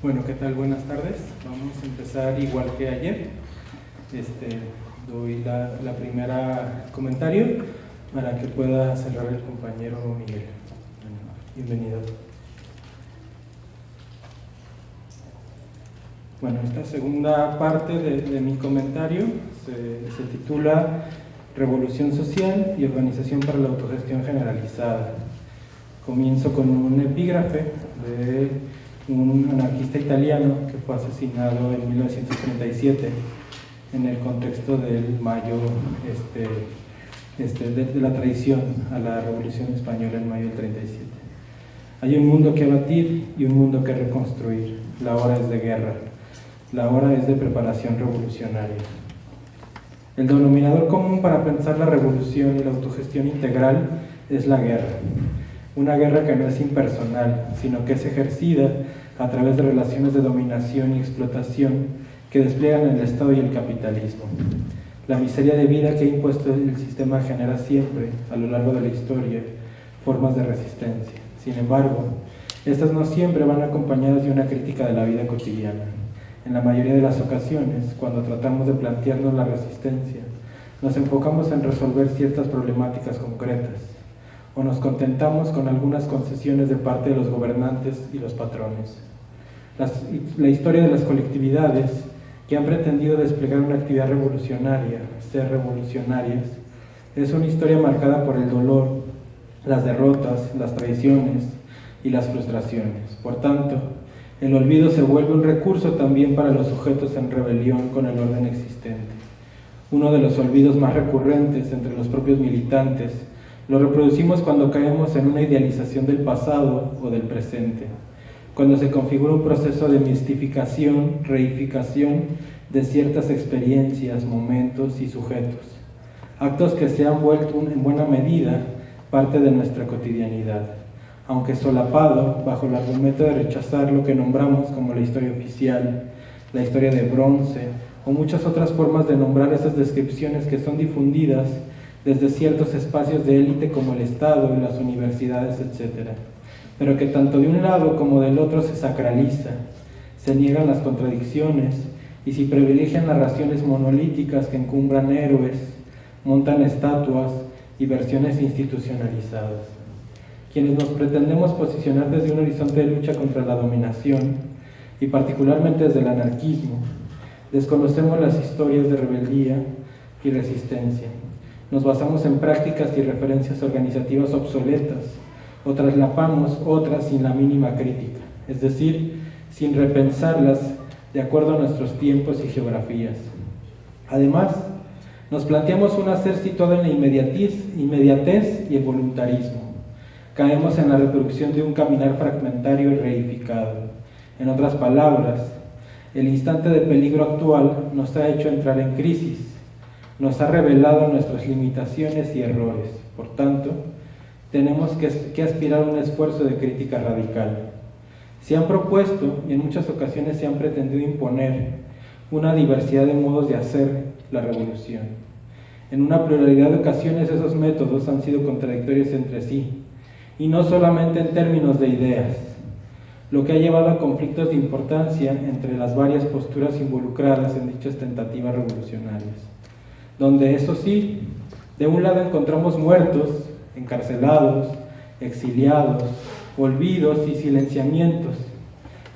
Bueno, ¿qué tal? Buenas tardes. Vamos a empezar igual que ayer. Doy la primera comentario para que pueda cerrar el compañero Miguel. Bienvenido. Bueno, esta segunda parte de mi comentario se titula Revolución Social y Organización para la Autogestión Generalizada. Comienzo con un epígrafe de un anarquista italiano que fue asesinado en 1937 en el contexto del mayo, de la traición a la Revolución Española en mayo del 37. Hay un mundo que abatir y un mundo que reconstruir. La hora es de guerra, la hora es de preparación revolucionaria. El denominador común para pensar la revolución y la autogestión integral es la guerra. Una guerra que no es impersonal, sino que es ejercida a través de relaciones de dominación y explotación que despliegan el Estado y el capitalismo. La miseria de vida que ha impuesto el sistema genera siempre, a lo largo de la historia, formas de resistencia. Sin embargo, estas no siempre van acompañadas de una crítica de la vida cotidiana. En la mayoría de las ocasiones, cuando tratamos de plantearnos la resistencia, nos enfocamos en resolver ciertas problemáticas concretas, o nos contentamos con algunas concesiones de parte de los gobernantes y los patrones. La historia de las colectividades que han pretendido desplegar una actividad revolucionaria, ser revolucionarias, es una historia marcada por el dolor, las derrotas, las traiciones y las frustraciones. Por tanto, el olvido se vuelve un recurso también para los sujetos en rebelión con el orden existente. Uno de los olvidos más recurrentes entre los propios militantes lo reproducimos cuando caemos en una idealización del pasado o del presente, cuando se configura un proceso de mistificación, reificación de ciertas experiencias, momentos y sujetos, actos que se han vuelto en buena medida parte de nuestra cotidianidad, aunque solapado bajo el argumento de rechazar lo que nombramos como la historia oficial, la historia de bronce o muchas otras formas de nombrar esas descripciones que son difundidas desde ciertos espacios de élite como el Estado, las universidades, etc., pero que tanto de un lado como del otro se sacraliza, se niegan las contradicciones y se privilegian narraciones monolíticas que encumbran héroes, montan estatuas y versiones institucionalizadas. Quienes nos pretendemos posicionar desde un horizonte de lucha contra la dominación, y particularmente desde el anarquismo, desconocemos las historias de rebeldía y resistencia. Nos basamos en prácticas y referencias organizativas obsoletas, o traslapamos otras sin la mínima crítica, es decir, sin repensarlas de acuerdo a nuestros tiempos y geografías. Además, nos planteamos un hacer situado en la inmediatez y el voluntarismo. Caemos en la reproducción de un caminar fragmentario y reificado. En otras palabras, el instante de peligro actual nos ha hecho entrar en crisis, nos ha revelado nuestras limitaciones y errores. Por tanto, tenemos que aspirar a un esfuerzo de crítica radical. Se han propuesto, y en muchas ocasiones se han pretendido imponer, una diversidad de modos de hacer la revolución. En una pluralidad de ocasiones esos métodos han sido contradictorios entre sí, y no solamente en términos de ideas, lo que ha llevado a conflictos de importancia entre las varias posturas involucradas en dichas tentativas revolucionarias, donde eso sí, de un lado encontramos muertos, encarcelados, exiliados, olvidos y silenciamientos,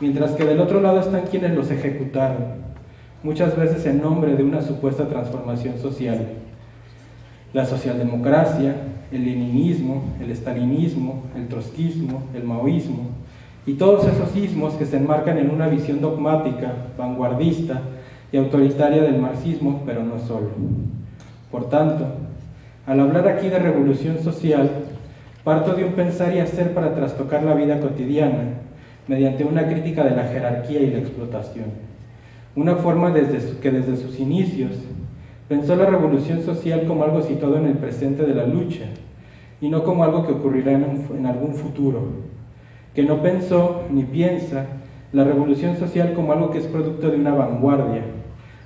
mientras que del otro lado están quienes los ejecutaron, muchas veces en nombre de una supuesta transformación social. La socialdemocracia, el leninismo, el estalinismo, el trotskismo, el maoísmo y todos esos ismos que se enmarcan en una visión dogmática, vanguardista y autoritaria del marxismo, pero no solo. Por tanto, al hablar aquí de revolución social, parto de un pensar y hacer para trastocar la vida cotidiana, mediante una crítica de la jerarquía y la explotación. Una forma que desde sus inicios pensó la revolución social como algo situado en el presente de la lucha, y no como algo que ocurrirá en algún futuro, que no pensó ni piensa la revolución social como algo que es producto de una vanguardia,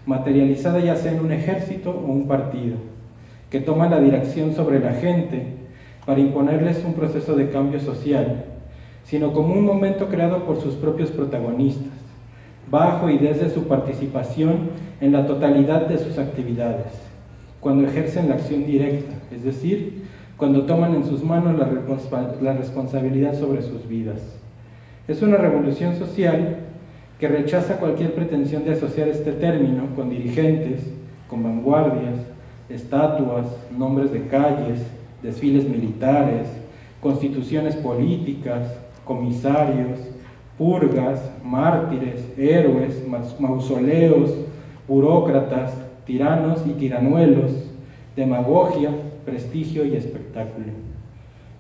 materializada ya sea en un ejército o un partido, que toma la dirección sobre la gente para imponerles un proceso de cambio social, sino como un momento creado por sus propios protagonistas, bajo y desde su participación en la totalidad de sus actividades, cuando ejercen la acción directa, es decir, cuando toman en sus manos la responsabilidad sobre sus vidas. Es una revolución social que rechaza cualquier pretensión de asociar este término con dirigentes, con vanguardias, estatuas, nombres de calles, desfiles militares, constituciones políticas, comisarios, purgas, mártires, héroes, mausoleos, burócratas, tiranos y tiranuelos, demagogia, prestigio y espectáculo.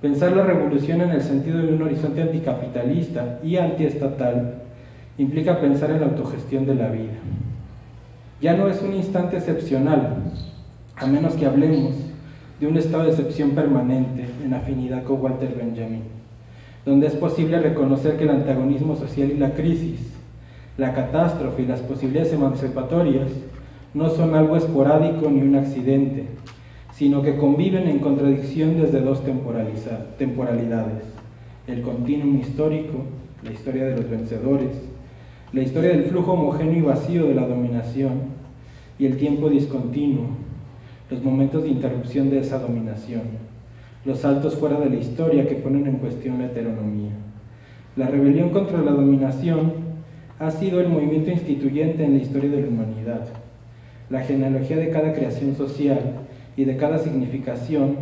Pensar la revolución en el sentido de un horizonte anticapitalista y antiestatal implica pensar en la autogestión de la vida. Ya no es un instante excepcional, a menos que hablemos de un estado de excepción permanente en afinidad con Walter Benjamin, donde es posible reconocer que el antagonismo social y la crisis, la catástrofe y las posibilidades emancipatorias no son algo esporádico ni un accidente, sino que conviven en contradicción desde dos temporalidades: el continuum histórico, la historia de los vencedores, la historia del flujo homogéneo y vacío de la dominación, y el tiempo discontinuo, los momentos de interrupción de esa dominación, los saltos fuera de la historia que ponen en cuestión la heteronomía. La rebelión contra la dominación ha sido el movimiento instituyente en la historia de la humanidad. La genealogía de cada creación social y de cada significación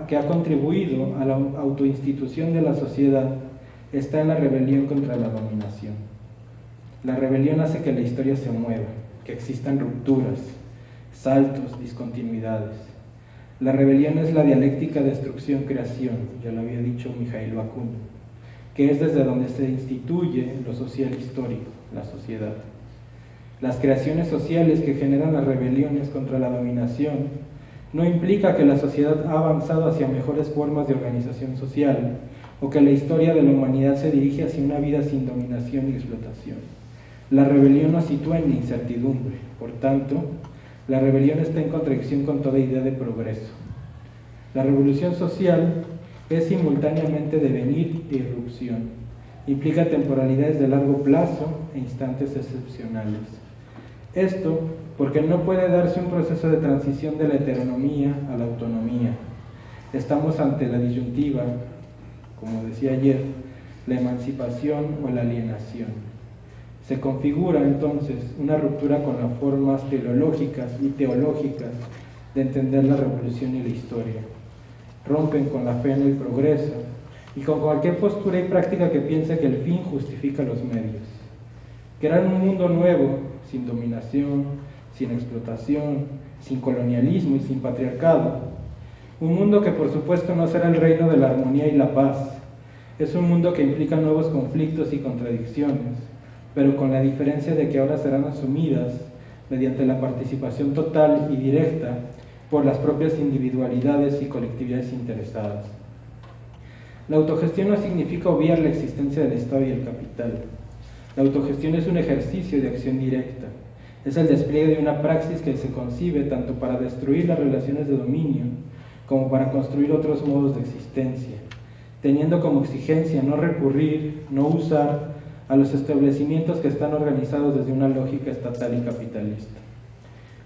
que ha contribuido a la autoinstitución de la sociedad está en la rebelión contra la dominación. La rebelión hace que la historia se mueva, que existan rupturas, saltos, discontinuidades. La rebelión es la dialéctica destrucción-creación, ya lo había dicho Mikhail Bakunin, que es desde donde se instituye lo social histórico, la sociedad. Las creaciones sociales que generan las rebeliones contra la dominación no implica que la sociedad ha avanzado hacia mejores formas de organización social o que la historia de la humanidad se dirige hacia una vida sin dominación y explotación. La rebelión nos sitúa en la incertidumbre, por tanto, la rebelión está en contradicción con toda idea de progreso. La revolución social es simultáneamente devenir e irrupción. Implica temporalidades de largo plazo e instantes excepcionales. Esto porque no puede darse un proceso de transición de la heteronomía a la autonomía. Estamos ante la disyuntiva, como decía ayer, la emancipación o la alienación. Se configura entonces una ruptura con las formas teleológicas y teológicas de entender la revolución y la historia. Rompen con la fe en el progreso y con cualquier postura y práctica que piense que el fin justifica los medios. Crear un mundo nuevo, sin dominación, sin explotación, sin colonialismo y sin patriarcado. Un mundo que por supuesto no será el reino de la armonía y la paz. Es un mundo que implica nuevos conflictos y contradicciones, pero con la diferencia de que ahora serán asumidas mediante la participación total y directa por las propias individualidades y colectividades interesadas. La autogestión no significa obviar la existencia del Estado y el capital. La autogestión es un ejercicio de acción directa. Es el despliegue de una praxis que se concibe tanto para destruir las relaciones de dominio como para construir otros modos de existencia, teniendo como exigencia no recurrir, no usar a los establecimientos que están organizados desde una lógica estatal y capitalista.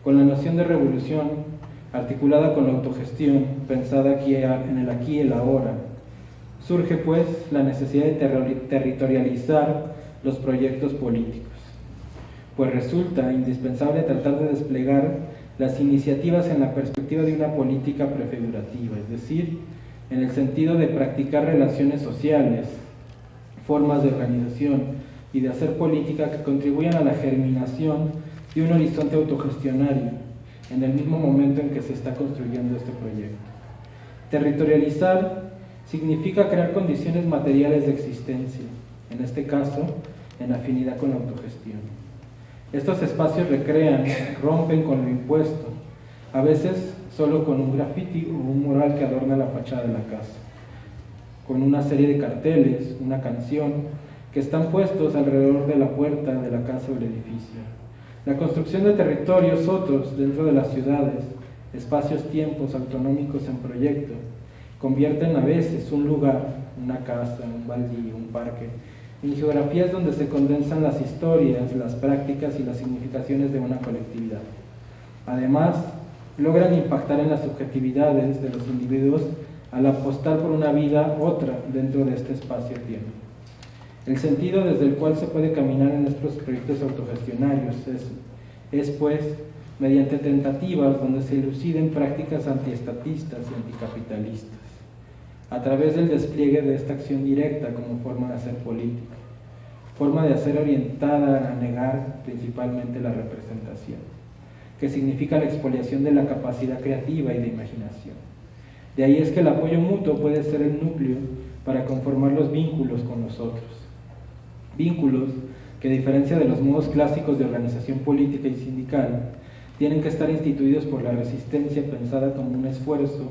Con la noción de revolución, articulada con la autogestión, pensada aquí, en el aquí y el ahora, surge pues la necesidad de territorializar los proyectos políticos, pues resulta indispensable tratar de desplegar las iniciativas en la perspectiva de una política prefigurativa, es decir, en el sentido de practicar relaciones sociales, formas de organización y de hacer política que contribuyan a la germinación de un horizonte autogestionario en el mismo momento en que se está construyendo este proyecto. Territorializar significa crear condiciones materiales de existencia, en este caso, en afinidad con la autogestión. Estos espacios recrean, rompen con lo impuesto, a veces solo con un grafiti o un mural que adorna la fachada de la casa, con una serie de carteles, una canción, que están puestos alrededor de la puerta de la casa o el edificio. La construcción de territorios otros dentro de las ciudades, espacios-tiempos autonómicos en proyecto, convierten a veces un lugar, una casa, un baldío, un parque, en geografías donde se condensan las historias, las prácticas y las significaciones de una colectividad. Además, logran impactar en las subjetividades de los individuos al apostar por una vida otra dentro de este espacio-tiempo. El sentido desde el cual se puede caminar en estos proyectos autogestionarios es pues, mediante tentativas donde se eluciden prácticas antiestatistas y anticapitalistas, a través del despliegue de esta acción directa como forma de hacer política, forma de hacer orientada a negar principalmente la representación, que significa la expoliación de la capacidad creativa y de imaginación. De ahí es que el apoyo mutuo puede ser el núcleo para conformar los vínculos con los otros. Vínculos que, a diferencia de los modos clásicos de organización política y sindical, tienen que estar instituidos por la resistencia pensada como un esfuerzo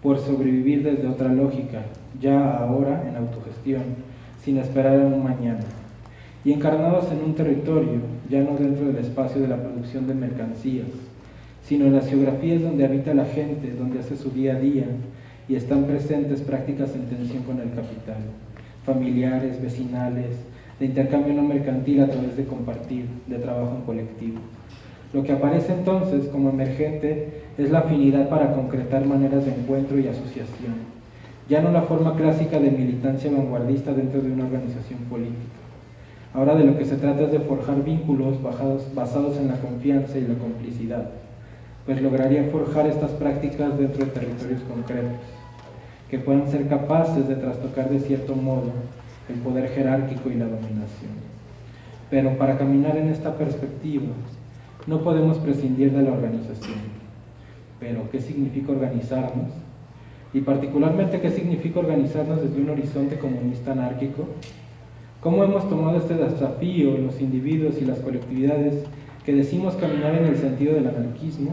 por sobrevivir desde otra lógica, ya ahora en autogestión, sin esperar a un mañana, y encarnados en un territorio, ya no dentro del espacio de la producción de mercancías, sino en las geografías donde habita la gente, donde hace su día a día, y están presentes prácticas en tensión con el capital, familiares, vecinales, de intercambio no mercantil a través de compartir, de trabajo en colectivo. Lo que aparece entonces como emergente es la afinidad para concretar maneras de encuentro y asociación, ya no la forma clásica de militancia vanguardista dentro de una organización política. Ahora de lo que se trata es de forjar vínculos basados en la confianza y la complicidad, pues lograría forjar estas prácticas dentro de territorios concretos, que puedan ser capaces de trastocar de cierto modo el poder jerárquico y la dominación. Pero para caminar en esta perspectiva, no podemos prescindir de la organización. Pero, ¿qué significa organizarnos? Y particularmente, ¿qué significa organizarnos desde un horizonte comunista anárquico? ¿Cómo hemos tomado este desafío, los individuos y las colectividades que decimos caminar en el sentido del anarquismo?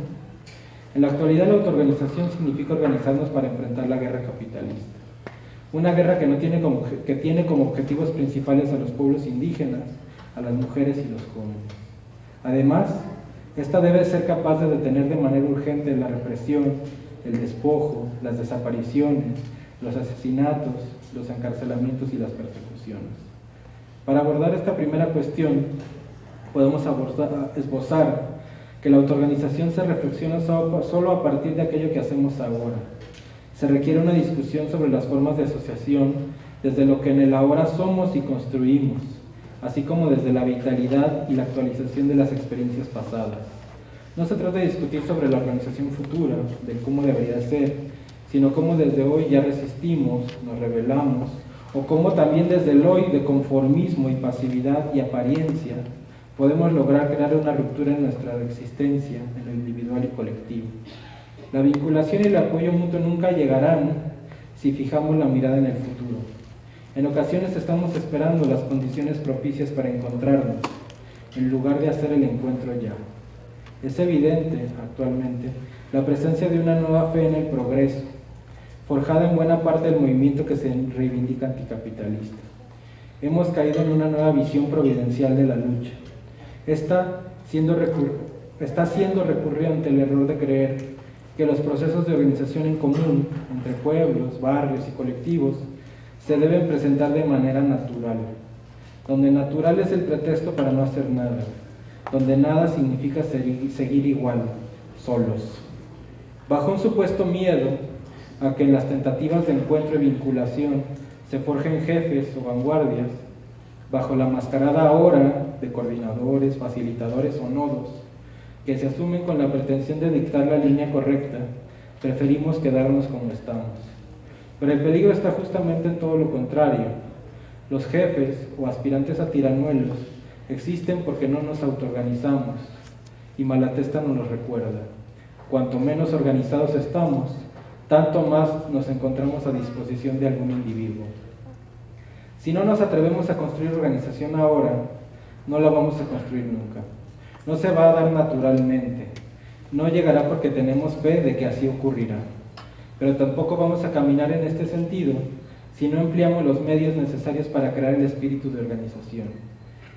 En la actualidad, la autoorganización significa organizarnos para enfrentar la guerra capitalista. Una guerra que tiene como objetivos principales a los pueblos indígenas, a las mujeres y los jóvenes. Además, esta debe ser capaz de detener de manera urgente la represión, el despojo, las desapariciones, los asesinatos, los encarcelamientos y las persecuciones. Para abordar esta primera cuestión, podemos esbozar que la autoorganización se reflexiona solo a partir de aquello que hacemos ahora. Se requiere una discusión sobre las formas de asociación desde lo que en el ahora somos y construimos, así como desde la vitalidad y la actualización de las experiencias pasadas. No se trata de discutir sobre la organización futura, de cómo debería ser, sino cómo desde hoy ya resistimos, nos rebelamos, o cómo también desde el hoy de conformismo y pasividad y apariencia podemos lograr crear una ruptura en nuestra existencia, en lo individual y colectivo. La vinculación y el apoyo mutuo nunca llegarán si fijamos la mirada en el futuro. En ocasiones estamos esperando las condiciones propicias para encontrarnos, en lugar de hacer el encuentro ya. Es evidente, actualmente, la presencia de una nueva fe en el progreso, forjada en buena parte del movimiento que se reivindica anticapitalista. Hemos caído en una nueva visión providencial de la lucha. Está siendo recurrida ante el error de creer que los procesos de organización en común, entre pueblos, barrios y colectivos, se deben presentar de manera natural, donde natural es el pretexto para no hacer nada, donde nada significa seguir igual, solos. Bajo un supuesto miedo a que en las tentativas de encuentro y vinculación se forjen jefes o vanguardias, bajo la mascarada ahora de coordinadores, facilitadores o nodos, que se asumen con la pretensión de dictar la línea correcta, preferimos quedarnos como estamos. Pero el peligro está justamente en todo lo contrario. Los jefes o aspirantes a tiranuelos existen porque no nos autoorganizamos, y Malatesta nos lo recuerda. Cuanto menos organizados estamos, tanto más nos encontramos a disposición de algún individuo. Si no nos atrevemos a construir organización ahora, no la vamos a construir nunca. No se va a dar naturalmente. No llegará porque tenemos fe de que así ocurrirá. Pero tampoco vamos a caminar en este sentido si no empleamos los medios necesarios para crear el espíritu de organización.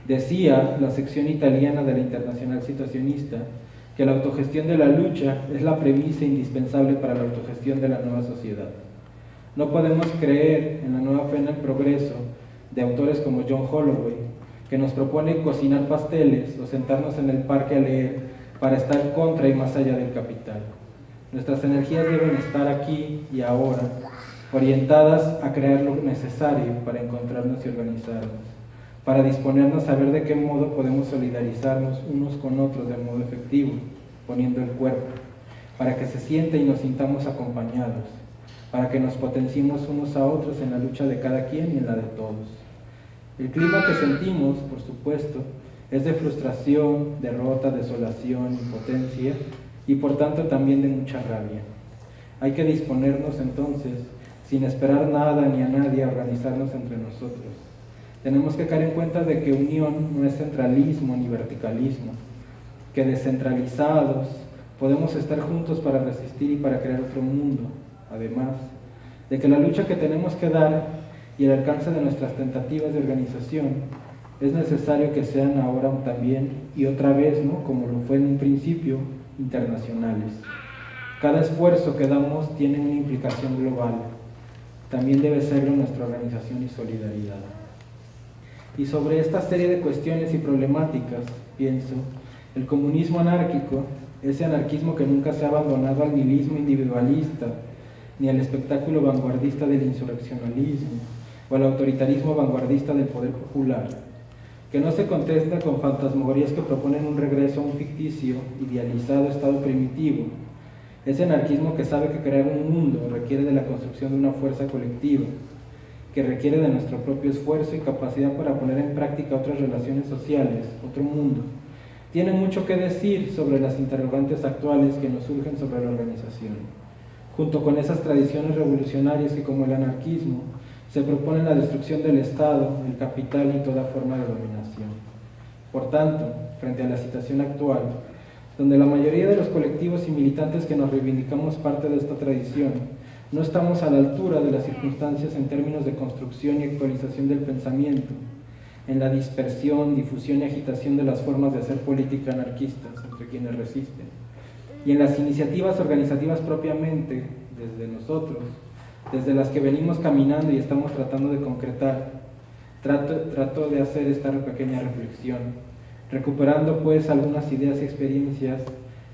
Decía la sección italiana de la Internacional Situacionista que la autogestión de la lucha es la premisa indispensable para la autogestión de la nueva sociedad. No podemos creer en la nueva fe en el progreso de autores como John Holloway, que nos propone cocinar pasteles o sentarnos en el parque a leer para estar contra y más allá del capital. Nuestras energías deben estar aquí y ahora, orientadas a crear lo necesario para encontrarnos y organizarnos, para disponernos a ver de qué modo podemos solidarizarnos unos con otros de modo efectivo, poniendo el cuerpo, para que se sienta y nos sintamos acompañados, para que nos potenciemos unos a otros en la lucha de cada quien y en la de todos. El clima que sentimos, por supuesto, es de frustración, derrota, desolación, impotencia y por tanto también de mucha rabia. Hay que disponernos entonces, sin esperar nada ni a nadie, a organizarnos entre nosotros. Tenemos que caer en cuenta de que unión no es centralismo ni verticalismo, que descentralizados podemos estar juntos para resistir y para crear otro mundo. Además, de que la lucha que tenemos que dar y el alcance de nuestras tentativas de organización es necesario que sean ahora también y otra vez, ¿no?, como lo fue en un principio, internacionales. Cada esfuerzo que damos tiene una implicación global. También debe serlo nuestra organización y solidaridad. Y sobre esta serie de cuestiones y problemáticas, pienso, el comunismo anárquico, ese anarquismo que nunca se ha abandonado al nihilismo individualista, ni al espectáculo vanguardista del insurreccionalismo, o al autoritarismo vanguardista del poder popular, que no se contesta con fantasmagorías que proponen un regreso a un ficticio, idealizado estado primitivo, ese anarquismo que sabe que crear un mundo requiere de la construcción de una fuerza colectiva, que requiere de nuestro propio esfuerzo y capacidad para poner en práctica otras relaciones sociales, otro mundo. Tiene mucho que decir sobre las interrogantes actuales que nos surgen sobre la organización, junto con esas tradiciones revolucionarias que, como el anarquismo, se proponen la destrucción del Estado, el capital y toda forma de dominación. Por tanto, frente a la situación actual, donde la mayoría de los colectivos y militantes que nos reivindicamos parte de esta tradición, no estamos a la altura de las circunstancias en términos de construcción y actualización del pensamiento, en la dispersión, difusión y agitación de las formas de hacer política anarquistas entre quienes resisten, y en las iniciativas organizativas propiamente, desde nosotros, desde las que venimos caminando y estamos tratando de concretar, trato de hacer esta pequeña reflexión, recuperando pues algunas ideas y experiencias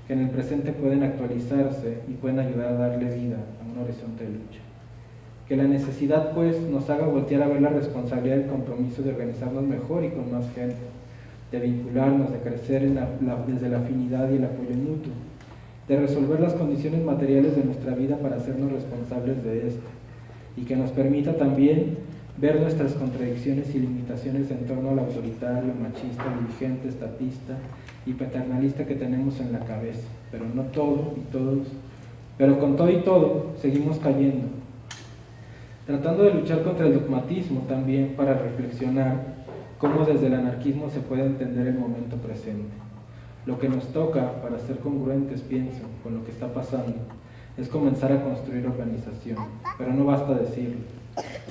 que en el presente pueden actualizarse y pueden ayudar a darle vida a un horizonte de lucha. Que la necesidad pues nos haga voltear a ver la responsabilidad y el compromiso de organizarnos mejor y con más gente, de vincularnos, de crecer desde la afinidad y el apoyo mutuo, de resolver las condiciones materiales de nuestra vida para hacernos responsables de esta, y que nos permita también ver nuestras contradicciones y limitaciones en torno al autoritario, machista, dirigente, estatista y paternalista que tenemos en la cabeza, pero no todo y todos, pero con todo y todo seguimos cayendo, tratando de luchar contra el dogmatismo también para reflexionar cómo desde el anarquismo se puede entender el momento presente. Lo que nos toca, para ser congruentes, pienso, con lo que está pasando, es comenzar a construir organización, pero no basta decirlo,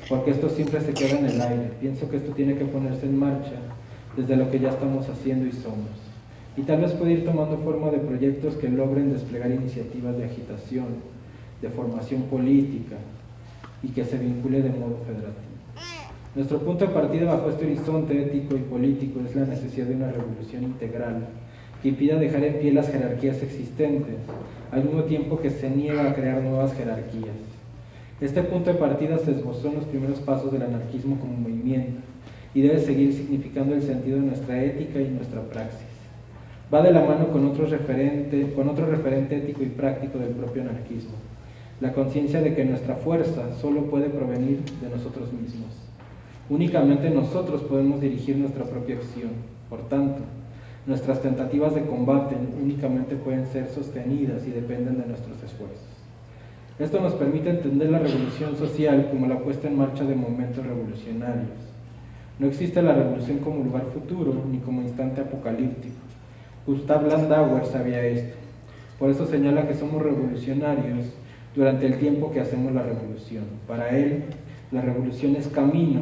porque esto siempre se queda en el aire. Pienso que esto tiene que ponerse en marcha desde lo que ya estamos haciendo y somos, y tal vez puede ir tomando forma de proyectos que logren desplegar iniciativas de agitación, de formación política, y que se vincule de modo federativo. Nuestro punto de partida bajo este horizonte ético y político es la necesidad de una revolución integral que impida dejar en pie las jerarquías existentes, al mismo tiempo que se niega a crear nuevas jerarquías. Este punto de partida se esbozó en los primeros pasos del anarquismo como movimiento y debe seguir significando el sentido de nuestra ética y nuestra praxis. Va de la mano con otro referente ético y práctico del propio anarquismo, la conciencia de que nuestra fuerza solo puede provenir de nosotros mismos. Únicamente nosotros podemos dirigir nuestra propia acción. Por tanto, nuestras tentativas de combate únicamente pueden ser sostenidas y dependen de nuestros esfuerzos. Esto nos permite entender la revolución social como la puesta en marcha de momentos revolucionarios. No existe la revolución como lugar futuro ni como instante apocalíptico. Gustav Landauer sabía esto. Por eso señala que somos revolucionarios durante el tiempo que hacemos la revolución. Para él, la revolución es camino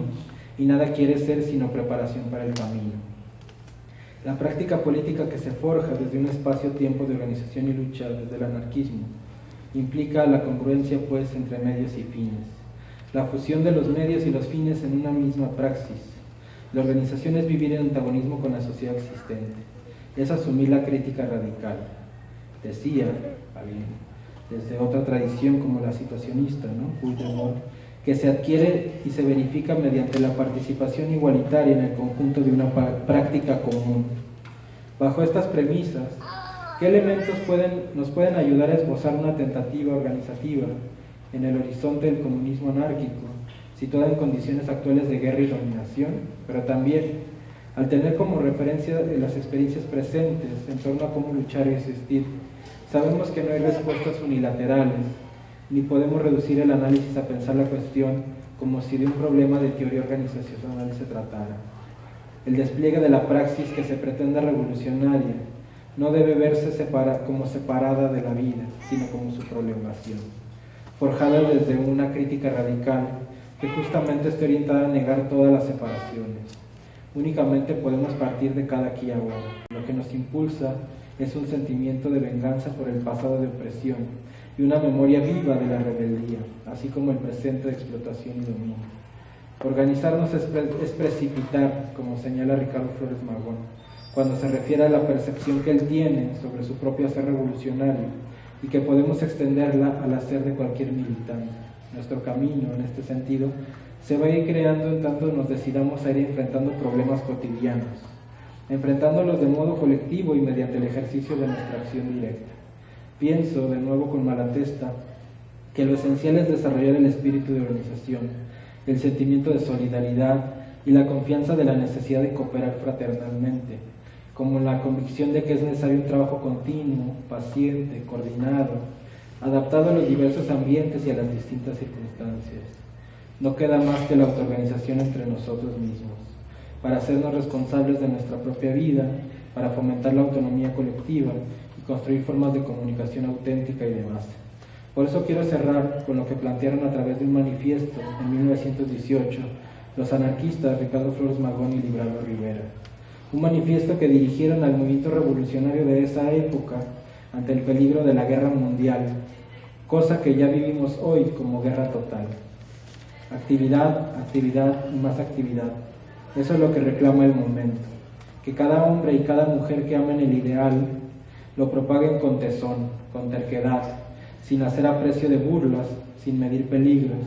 y nada quiere ser sino preparación para el camino. La práctica política que se forja desde un espacio-tiempo de organización y lucha desde el anarquismo implica la congruencia pues entre medios y fines, la fusión de los medios y los fines en una misma praxis. La organización es vivir en antagonismo con la sociedad existente, es asumir la crítica radical. Decía alguien, desde otra tradición como la situacionista, ¿no?, que se adquiere y se verifica mediante la participación igualitaria en el conjunto de una práctica común. Bajo estas premisas, ¿qué elementos nos pueden ayudar a esbozar una tentativa organizativa en el horizonte del comunismo anárquico, situada en condiciones actuales de guerra y dominación, pero también al tener como referencia las experiencias presentes en torno a cómo luchar y existir? Sabemos que no hay respuestas unilaterales, ni podemos reducir el análisis a pensar la cuestión como si de un problema de teoría organizacional se tratara. El despliegue de la praxis que se pretende revolucionaria no debe verse como separada de la vida, sino como su prolongación, forjada desde una crítica radical que justamente está orientada a negar todas las separaciones. Únicamente podemos partir de cada aquí y ahora. Lo que nos impulsa es un sentimiento de venganza por el pasado de opresión y una memoria viva de la rebeldía, así como el presente de explotación y dominio. Organizarnos es precipitar, como señala Ricardo Flores Magón, cuando se refiere a la percepción que él tiene sobre su propio hacer revolucionario y que podemos extenderla al hacer de cualquier militante. Nuestro camino, en este sentido, se va a ir creando en tanto nos decidamos a ir enfrentando problemas cotidianos, enfrentándolos de modo colectivo y mediante el ejercicio de nuestra acción directa. Pienso, de nuevo con Malatesta, que lo esencial es desarrollar el espíritu de organización, el sentimiento de solidaridad y la confianza de la necesidad de cooperar fraternalmente, como la convicción de que es necesario un trabajo continuo, paciente, coordinado, adaptado a los diversos ambientes y a las distintas circunstancias. No queda más que la autoorganización entre nosotros mismos, para hacernos responsables de nuestra propia vida, para fomentar la autonomía colectiva y construir formas de comunicación auténtica y de base. Por eso quiero cerrar con lo que plantearon a través de un manifiesto en 1918 los anarquistas Ricardo Flores Magón y Librado Rivera. Un manifiesto que dirigieron al movimiento revolucionario de esa época ante el peligro de la guerra mundial, cosa que ya vivimos hoy como guerra total. Actividad, actividad y más actividad. Eso es lo que reclama el momento. Que cada hombre y cada mujer que amen el ideal lo propaguen con tesón, con terquedad, sin hacer aprecio de burlas, sin medir peligros,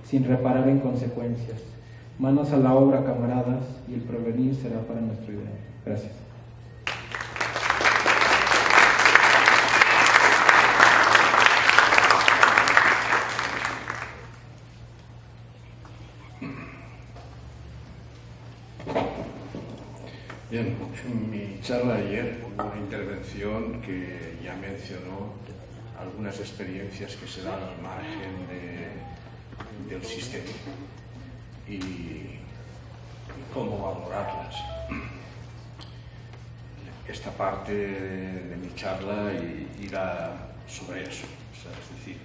sin reparar en consecuencias. Manos a la obra, camaradas, y el porvenir será para nuestro ideal. Gracias. Bien, en mi charla ayer hubo una intervención que ya mencionó algunas experiencias que se dan al margen del sistema y cómo valorarlas. Esta parte de mi charla irá sobre eso, es decir,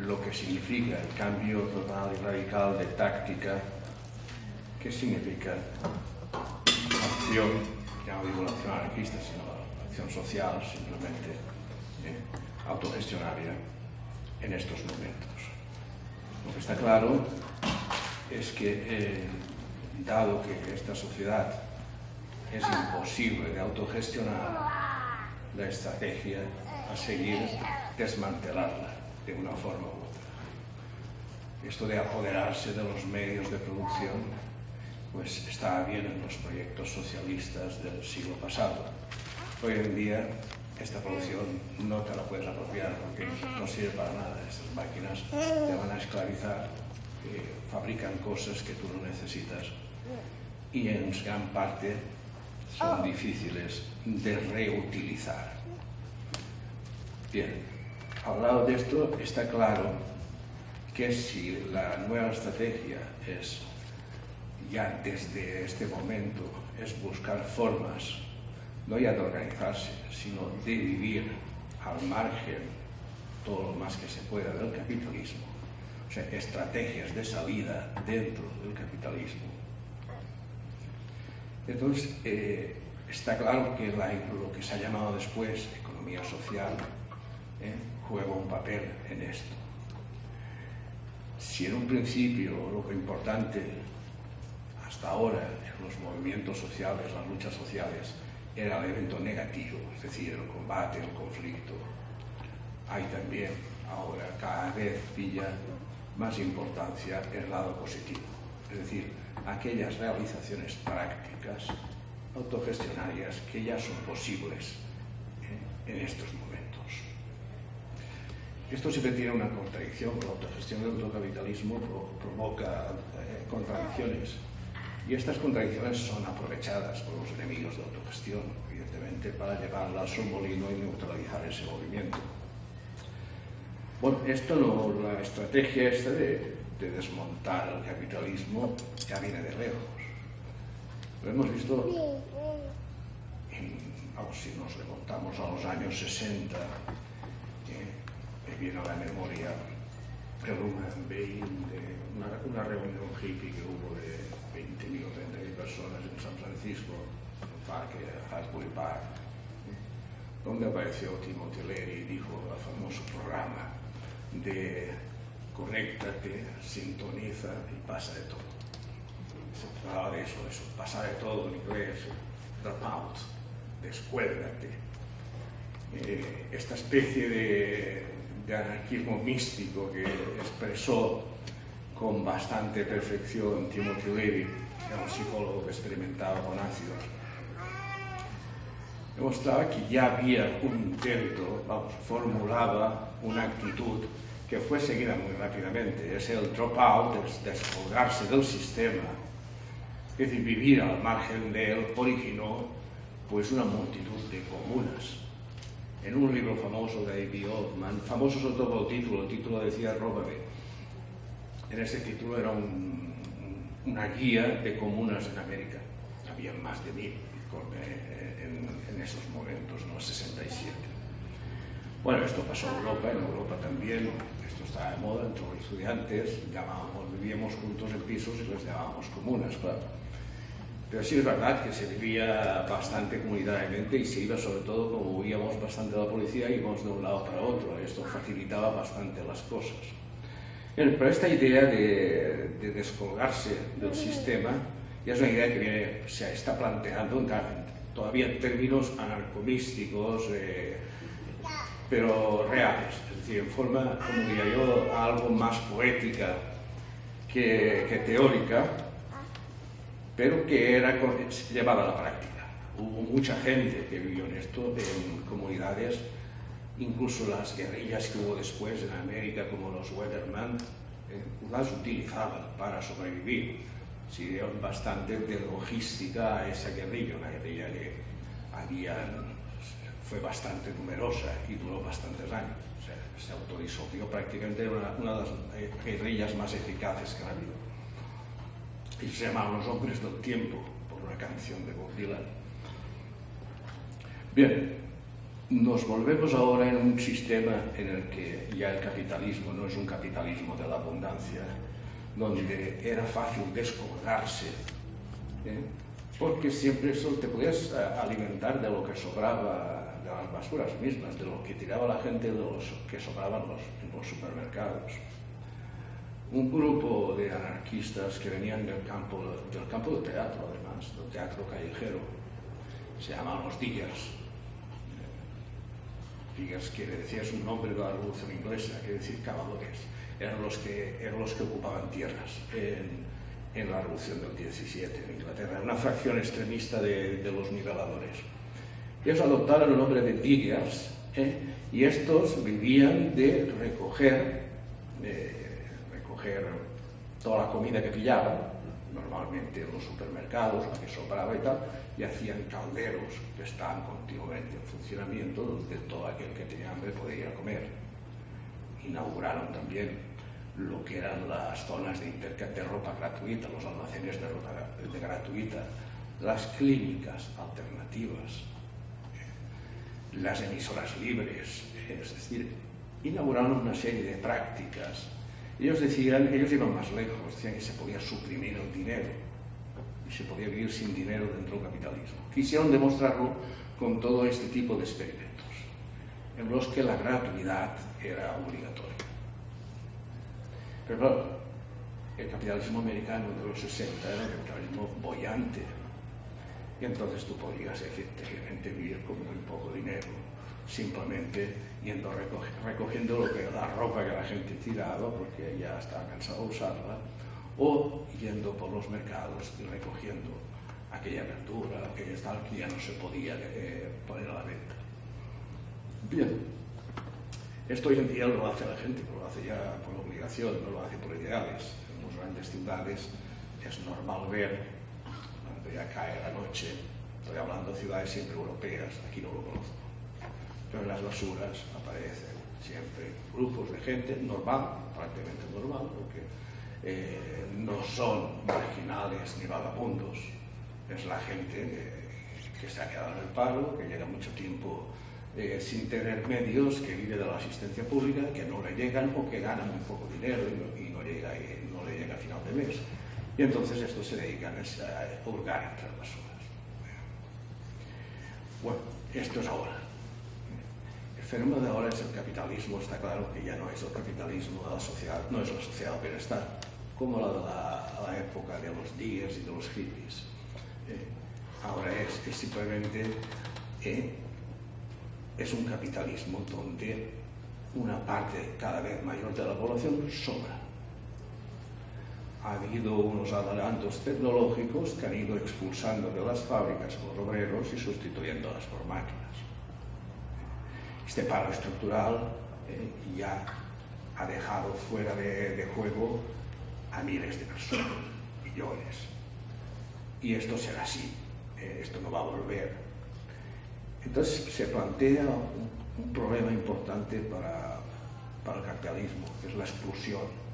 lo que significa el cambio total y radical de táctica, qué significa acción, ya no digo la acción anarquista, sino la acción social, simplemente autogestionaria en estos momentos. Lo que está claro es que, dado que esta sociedad es imposible de autogestionar, la estrategia a seguir es desmantelarla de una forma u otra. Esto de apoderarse de los medios de producción pues estaba bien en los proyectos socialistas del siglo pasado. Hoy en día esta producción no te la puedes apropiar porque no sirve para nada. Estas máquinas te van a esclavizar, fabrican cosas que tú no necesitas y en gran parte son difíciles de reutilizar. Bien, al lado de esto está claro que si la nueva estrategia es ya desde este momento es buscar formas no ya de organizarse, sino de vivir al margen todo lo más que se pueda del capitalismo, o sea, estrategias de salida dentro del capitalismo. Entonces, está claro que lo que se ha llamado después economía social juega un papel en esto. Si en un principio lo importante hasta ahora en los movimientos sociales, las luchas sociales, era el evento negativo, es decir, el combate, el conflicto, hay también ahora cada vez pilla más importancia el lado positivo, es decir, aquellas realizaciones prácticas, autogestionarias, que ya son posibles en estos momentos. Esto siempre tiene una contradicción, la autogestión del autocapitalismo provoca contradicciones, y estas contradicciones son aprovechadas por los enemigos de autogestión, evidentemente, para llevarla a su molino y neutralizar ese movimiento. Bueno, la estrategia esta de desmontar el capitalismo ya viene de lejos. Lo hemos visto, si nos remontamos a los años 60, me viene a la memoria una reunión hippie que hubo de 20.000 o 30.000 personas en San Francisco, en el parque Asbury Park, donde apareció Timothy Leary y dijo el famoso programa de conéctate, sintoniza y pasa de todo. Se trataba de eso, pasa de todo en inglés, drop out, descuélgate. Esta especie de anarquismo místico que expresó con bastante perfección Timothy Leary, era un psicólogo que experimentaba con ácidos, demostraba que ya había un intento, formulaba una actitud que fue seguida muy rápidamente, es el drop-out, es descolgarse del sistema, es decir, vivir al margen de él, originó pues una multitud de comunas. En un libro famoso de A.B. Altman, famoso sobre todo por el título decía Róbame. En ese título era una guía de comunas en América. Había más de 1.000 en esos momentos, en los 67. Bueno, esto pasó en Europa también, esto estaba de moda entre los estudiantes, vivíamos juntos en pisos y los llamábamos comunas, claro. Pero sí es verdad que se vivía bastante comunitariamente y se iba, sobre todo, como huíamos bastante de la policía, íbamos de un lado para otro. Esto facilitaba bastante las cosas. Pero esta idea de descolgarse del sistema ya es una idea que se está planteando todavía en términos anarcomísticos, pero reales. Es decir, en forma, como diría yo, algo más poética que teórica, pero que era llevada a la práctica. Hubo mucha gente que vivió en esto, en comunidades, incluso las guerrillas que hubo después en América, como los Weatherman, las utilizaban para sobrevivir. Sirvieron bastante de logística a esa guerrilla, una guerrilla que fue bastante numerosa y duró bastantes años. O sea, se autodisolvió prácticamente, una de las guerrillas más eficaces que ha habido. Y se llamaban Los Hombres del Tiempo, por una canción de Bob Dylan. Bien, nos volvemos ahora en un sistema en el que ya el capitalismo no es un capitalismo de la abundancia, donde era fácil descolgarse, porque siempre te podías alimentar de lo que sobraba, de las basuras mismas, de lo que tiraba la gente, de los que sobraban en los supermercados. Un grupo de anarquistas que venían del campo del teatro, además, del teatro callejero, se llamaban los Diggers. Diggers quiere decir, es un nombre de la Revolución Inglesa, quiere decir cavadores. Eran los que ocupaban tierras en la Revolución del 17 en Inglaterra, una fracción extremista de los niveladores. Ellos adoptaron el nombre de Diggers, y estos vivían de recoger toda la comida que pillaban, normalmente en los supermercados, la que sobraba y tal, y hacían calderos que estaban continuamente en funcionamiento, donde todo aquel que tenía hambre podía ir a comer. Inauguraron también lo que eran las zonas de intercambio de ropa gratuita, los almacenes de ropa gratuita, las clínicas alternativas, las emisoras libres, es decir, inauguraron una serie de prácticas. Ellos iban más lejos, decían que se podía suprimir el dinero y se podía vivir sin dinero dentro del capitalismo. Quisieron demostrarlo con todo este tipo de experimentos, en los que la gratuidad era obligatoria. Pero claro, el capitalismo americano de los 60 era un capitalismo boyante. Y entonces tú podías efectivamente vivir con muy poco dinero, simplemente yendo recogiendo la ropa que la gente tiraba porque ya estaba cansado de usarla, o yendo por los mercados y recogiendo aquella verdura, aquella tal que ya no se podía poner a la venta. Bien, esto hoy en día lo hace la gente, lo hace ya por obligación, no lo hace por ideales. En las grandes ciudades es normal ver, cuando ya cae la noche, estoy hablando de ciudades siempre europeas, aquí no lo conozco, pero en las basuras aparecen siempre grupos de gente normal, prácticamente normal, porque no son marginales ni vagabundos, es la gente que se ha quedado en el paro, que llega mucho tiempo sin tener medios, que vive de la asistencia pública, que no le llegan o que ganan muy poco dinero y no le llega a final de mes. Y entonces estos se dedican a hurgar entre las basuras. Bueno, esto es ahora. El fenómeno de ahora es el capitalismo. Está claro que ya no es el capitalismo de la sociedad, no es la sociedad del bienestar, como la de la época de los días y de los hippies. Ahora es simplemente es un capitalismo donde una parte cada vez mayor de la población sobra. Ha habido unos adelantos tecnológicos que han ido expulsando de las fábricas a los obreros y sustituyéndolas por máquinas. Este paro estructural ya ha dejado fuera de juego a miles de personas, millones. Y esto será así, esto no va a volver. Entonces se plantea un problema importante para el capitalismo, que es la exclusión.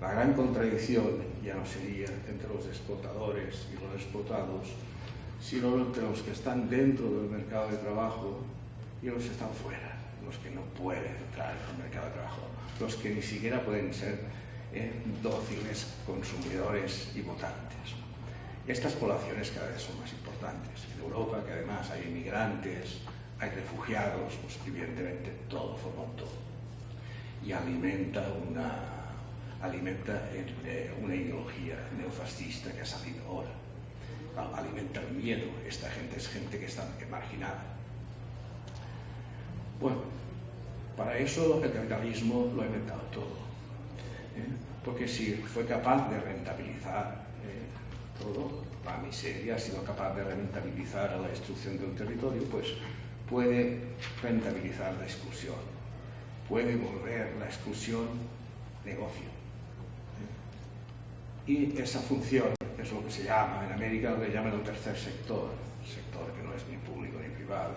La gran contradicción ya no sería entre los explotadores y los explotados, sino entre los que están dentro del mercado de trabajo y los que están fuera, los que no pueden entrar en el mercado de trabajo, los que ni siquiera pueden ser dóciles consumidores y votantes. Estas poblaciones cada vez son más importantes. En Europa, que además hay inmigrantes, hay refugiados, pues evidentemente todo forma un todo. Y alimenta una ideología neofascista que ha salido ahora. Alimenta el miedo. Esta gente es gente que está marginada. Bueno, para eso el capitalismo lo ha inventado todo. Porque si fue capaz de rentabilizar todo, la miseria, ha sido capaz de rentabilizar la destrucción de un territorio, pues puede rentabilizar la exclusión, puede volver la exclusión negocio. Y esa función es lo que se llama, en América lo que llaman el tercer sector, que no es ni público ni privado.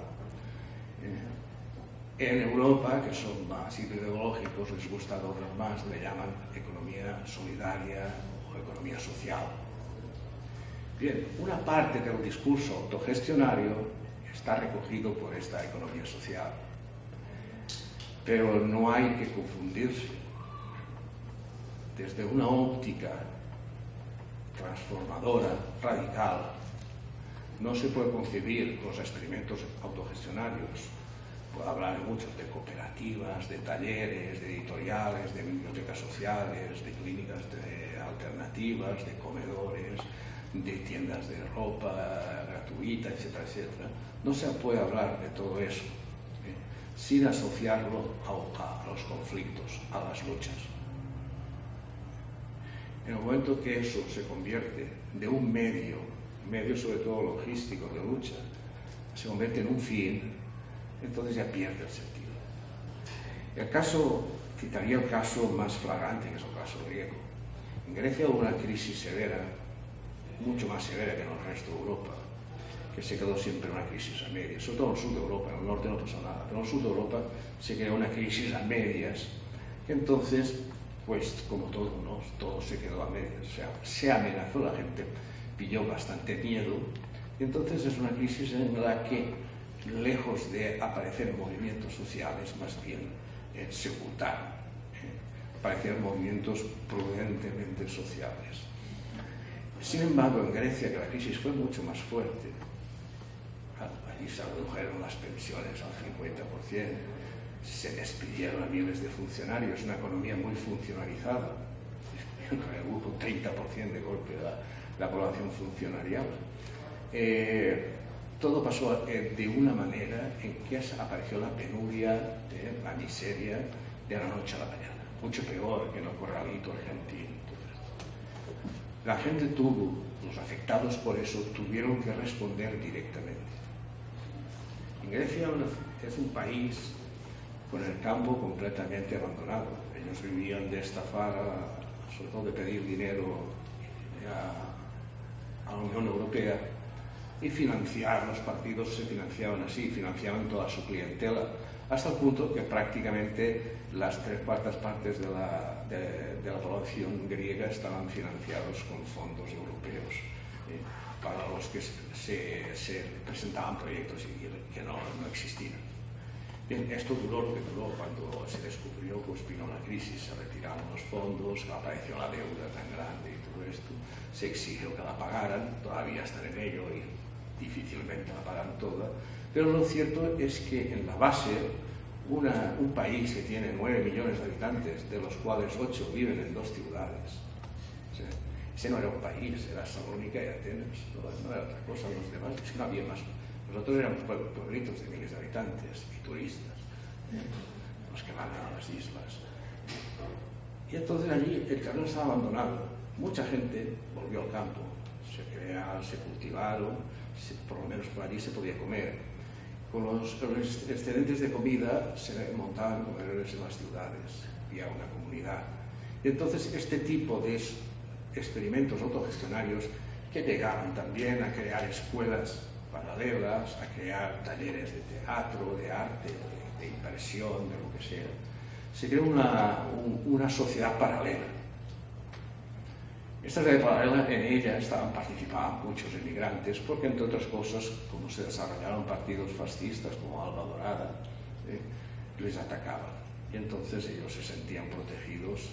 En Europa, que son más ideológicos, les gusta doblar más, le llaman economía solidaria o economía social. Bien, una parte del discurso autogestionario está recogido por esta economía social, pero no hay que confundirse. Desde una óptica transformadora, radical, no se puede concebir los experimentos autogestionarios. Puedo hablar muchos de cooperativas, de talleres, de editoriales, de bibliotecas sociales, de clínicas alternativas, de comedores, de tiendas de ropa gratuita, etcétera, etcétera. No se puede hablar de todo eso sin asociarlo a los conflictos, a las luchas. En el momento que eso se convierte de un medio sobre todo logístico de lucha, se convierte en un fin, entonces ya pierde el sentido. Citaría el caso más flagrante, que es el caso griego. En Grecia hubo una crisis severa, mucho más severa que en el resto de Europa, que se quedó siempre una crisis a medias, sobre todo en el sur de Europa. En el norte no pasó nada, pero en el sur de Europa se creó una crisis a medias, que entonces, pues como todo se quedó a medias, o sea, se amenazó, la gente pilló bastante miedo, y entonces es una crisis en la que, lejos de aparecer movimientos sociales, más bien se ocultaron, aparecieron movimientos prudentemente sociales. Sin embargo, en Grecia, que la crisis fue mucho más fuerte, allí se redujeron las pensiones al 50%, se despidieron a miles de funcionarios, una economía muy funcionalizada, hubo un 30% de golpe de la población funcionarial. Todo pasó de una manera en que apareció la penuria, la miseria, de la noche a la mañana. Mucho peor que en el corralito argentino. La gente los afectados por eso, tuvieron que responder directamente. En Grecia es un país con el campo completamente abandonado. Ellos vivían de estafar, sobre todo de pedir dinero a la Unión Europea y financiar. Los partidos se financiaban así, financiaban toda su clientela, hasta el punto que prácticamente las 3/4 partes de la población griega estaban financiados con fondos europeos, para los que se presentaban proyectos que no existían. Bien, esto duró lo que duró. Cuando se descubrió, pues vino la crisis, se retiraron los fondos, apareció la deuda tan grande y todo esto, se exigió que la pagaran, todavía están en ello y difícilmente la pagan toda, pero lo cierto es que en la base, un país que tiene 9 millones de habitantes, de los cuales 8 viven en 2 ciudades, o sea, ese no era un país, era Salónica y Atenas, no era otra cosa, los demás, es que no había más. Nosotros éramos pueblitos de miles de habitantes y turistas, los que van a las islas. Y entonces allí el terreno estaba abandonado. Mucha gente volvió al campo, se cultivaron, por lo menos por allí se podía comer. Con los excedentes de comida se montaban comedores en las ciudades, había una comunidad. Y entonces este tipo de experimentos autogestionarios que llegaban también a crear escuelas paralelas, a crear talleres de teatro, de arte, de impresión, de lo que sea. Se creó una sociedad paralela. Esta sociedad paralela, en ella participaban muchos emigrantes, porque entre otras cosas, como se desarrollaron partidos fascistas como Alba Dorada, les atacaban. Y entonces ellos se sentían protegidos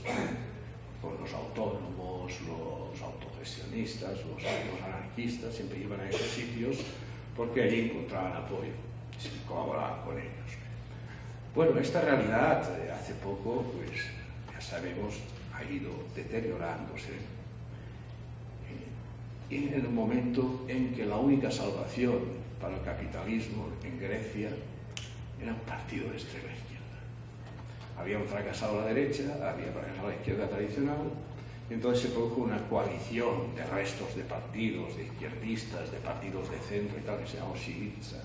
por los autónomos, los autogestionistas, los anarquistas, siempre iban a esos sitios porque allí encontraban apoyo y colaboraban con ellos. Bueno, esta realidad hace poco, pues ya sabemos, ha ido deteriorándose en el momento en que la única salvación para el capitalismo en Grecia era un partido de extrema izquierda. Habían fracasado la derecha, había fracasado la izquierda tradicional, y entonces se produjo una coalición de restos de partidos, de izquierdistas, de partidos de centro y tal, que se llamó Syriza.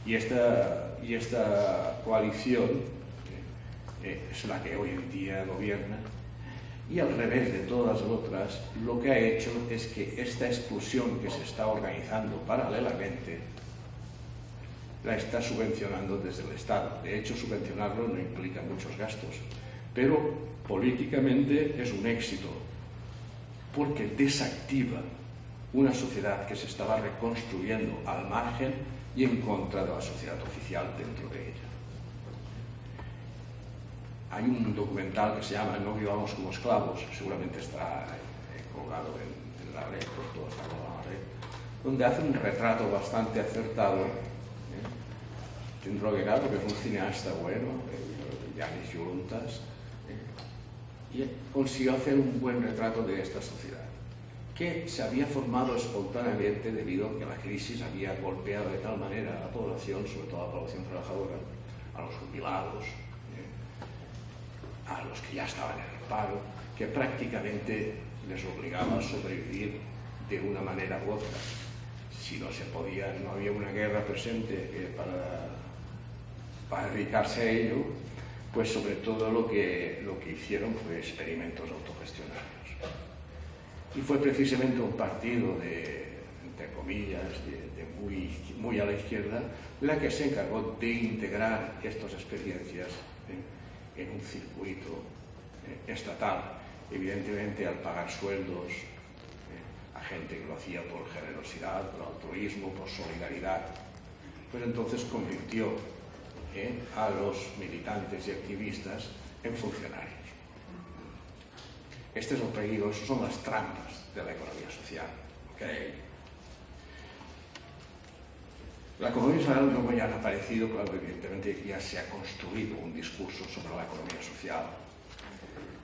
Y esta coalición es la que hoy en día gobierna, y al revés de todas las otras, lo que ha hecho es que esta exclusión que se está organizando paralelamente la está subvencionando desde el Estado. De hecho, subvencionarlo no implica muchos gastos, pero políticamente es un éxito, porque desactiva una sociedad que se estaba reconstruyendo al margen y en contra de la sociedad oficial dentro de ella. Hay un documental que se llama No vivamos como esclavos, seguramente está colgado en la red, por todo está colgado en la red, donde hace un retrato bastante acertado. Tendré que claro, porque es un cineasta bueno, Yanis Yoluntas, y consiguió hacer un buen retrato de esta sociedad, que se había formado espontáneamente debido a que la crisis había golpeado de tal manera a la población, sobre todo a la población trabajadora, a los jubilados, a los que ya estaban en el paro, que prácticamente les obligaba a sobrevivir de una manera u otra. Si no se podía, no había una guerra presente para dedicarse a ello, pues sobre todo lo que hicieron fue experimentos autogestionarios. Y fue precisamente un partido entre comillas, muy a la izquierda, la que se encargó de integrar estas experiencias en un circuito estatal, evidentemente al pagar sueldos a gente que lo hacía por generosidad, por altruismo, por solidaridad, pues entonces convirtió a los militantes y activistas en funcionarios. Este es el peligro, esas son las trampas de la economía social. ¿Okay? La economía social luego ya han aparecido, claro, evidentemente ya se ha construido un discurso sobre la economía social.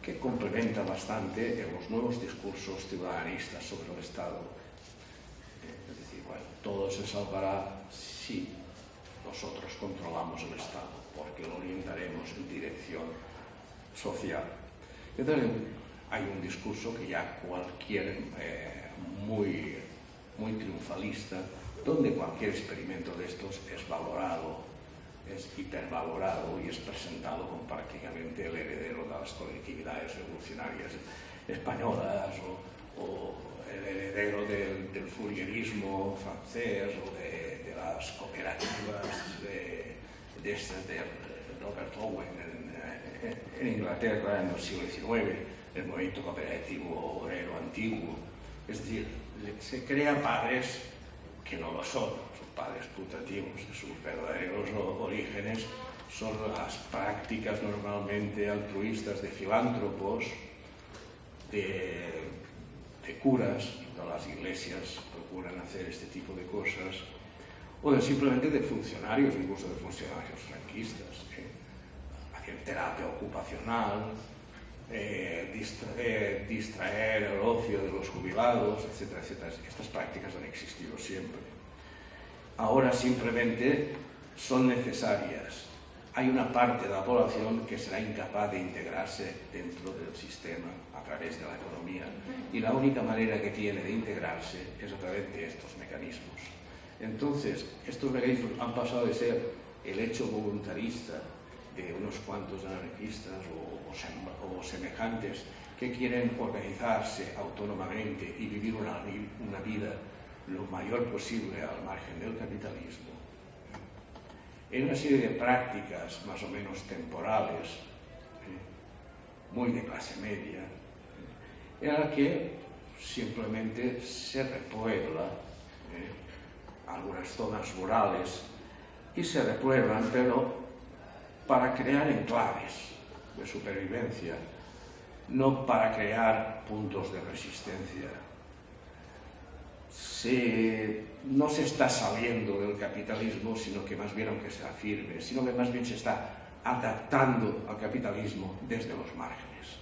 que complementa bastante en los nuevos discursos ciudadanistas sobre el Estado. Es decir, bueno, todo se salvará si nosotros controlamos el Estado, porque lo orientaremos en dirección social. Entonces, hay un discurso que ya cualquier, muy triunfalista, donde cualquier experimento de estos es valorado, es hipervalorado y es presentado como prácticamente el heredero de las colectividades revolucionarias españolas o el heredero del fourierismo francés o de las cooperativas de Robert Owen en Inglaterra en el siglo XIX, el movimiento cooperativo obrero antiguo. Es decir, se crea padres que no lo son padres putativos. Sus verdaderos orígenes son las prácticas normalmente altruistas de filántropos, de curas, no las iglesias procuran hacer este tipo de cosas, o simplemente de funcionarios, incluso de funcionarios franquistas, hacer terapia ocupacional, distraer el ocio de los jubilados, etcétera, etcétera. Estas prácticas han existido siempre. Ahora simplemente son necesarias. Hay una parte de la población que será incapaz de integrarse dentro del sistema a través de la economía, y la única manera que tiene de integrarse es a través de estos mecanismos. Entonces, estos mecanismos han pasado de ser el hecho voluntarista de unos cuantos anarquistas o semejantes que quieren organizarse autónomamente y vivir una vida lo mayor posible al margen del capitalismo, en una serie de prácticas más o menos temporales, muy de clase media, en la que simplemente se repuebla algunas zonas rurales, y se repueblan, pero para crear enclaves de supervivencia, no para crear puntos de resistencia. No se está saliendo del capitalismo, sino que más bien, aunque sea firme, sino que más bien se está adaptando al capitalismo desde los márgenes.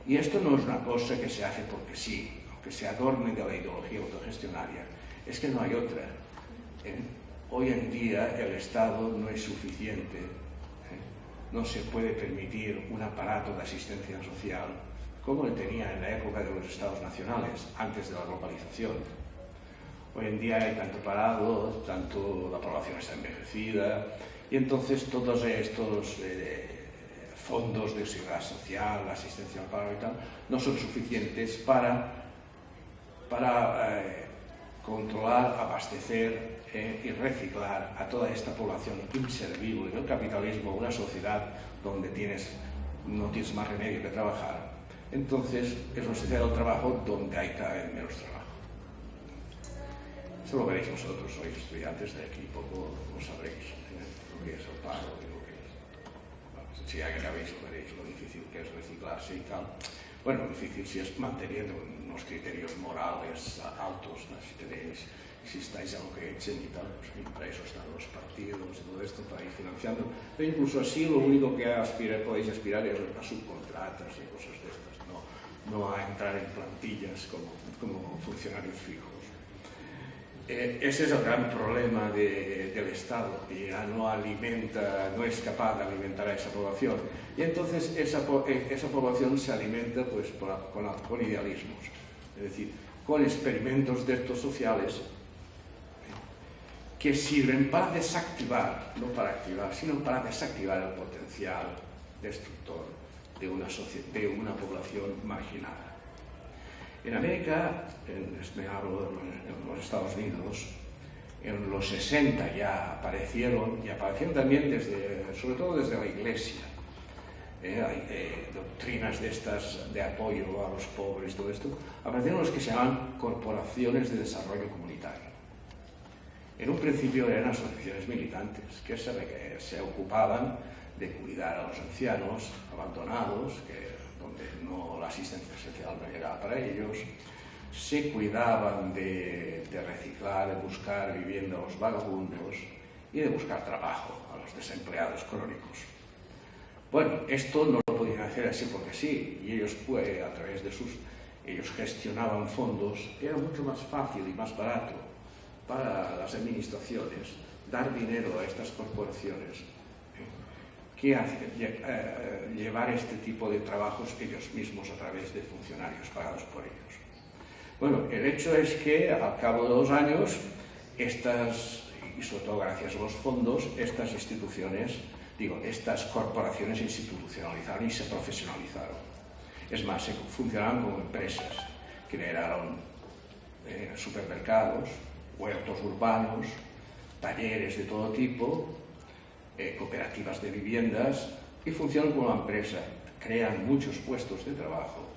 Y esto no es una cosa que se hace porque sí, aunque se adorne de la ideología autogestionaria, es que no hay otra. Hoy en día el Estado no es suficiente, no se puede permitir un aparato de asistencia social como el tenía en la época de los Estados nacionales, antes de la globalización. Hoy en día hay tanto parado, tanto la población está envejecida, y entonces todos estos fondos de seguridad social, asistencia al paro y tal, no son suficientes para controlar, abastecer y reciclar a toda esta población inservible del capitalismo, una sociedad donde no tienes más remedio que trabajar. Entonces es una sociedad del trabajo donde hay cada vez menos trabajo. Eso lo veréis vosotros, sois estudiantes de aquí, poco lo sabréis, lo que es el paro y lo que es. Bueno, si ya que acabéis lo veréis, lo difícil que es reciclarse y tal. Bueno, difícil si es manteniendo unos criterios morales altos, ¿no? Si estáis a lo que echen y tal, pues para eso están los partidos y todo esto, para ir financiando. Pero incluso así lo único que podéis aspirar es a subcontratas y cosas de estas, no a entrar en plantillas como funcionarios fijos. Ese es el gran problema del Estado, que ya no es capaz de alimentar a esa población. Y entonces esa población se alimenta pues, con idealismos, es decir, con experimentos de estos sociales que sirven para desactivar, no para activar, sino para desactivar el potencial destructor de una población marginada. En América, en los Estados Unidos, en los 60 ya aparecieron, y aparecieron también sobre todo desde la Iglesia. Hay doctrinas de estas de apoyo a los pobres, todo esto. Aparecieron los que se llaman corporaciones de desarrollo comunitario. En un principio eran asociaciones militantes que se ocupaban de cuidar a los ancianos abandonados, donde la asistencia social no llegaba para ellos, se cuidaban de reciclar, de buscar vivienda a los vagabundos y de buscar trabajo a los desempleados crónicos. Bueno, esto no lo podían hacer así porque sí, y ellos a través de ellos gestionaban fondos, era mucho más fácil y más barato para las administraciones dar dinero a estas corporaciones que llevar este tipo de trabajos ellos mismos a través de funcionarios pagados por ellos. Bueno, el hecho es que al cabo de 2 años, y sobre todo gracias a los fondos, estas corporaciones se institucionalizaron y se profesionalizaron. Es más, se funcionaban como empresas, crearon supermercados, huertos urbanos, talleres de todo tipo, cooperativas de viviendas, y funcionan como empresa, crean muchos puestos de trabajo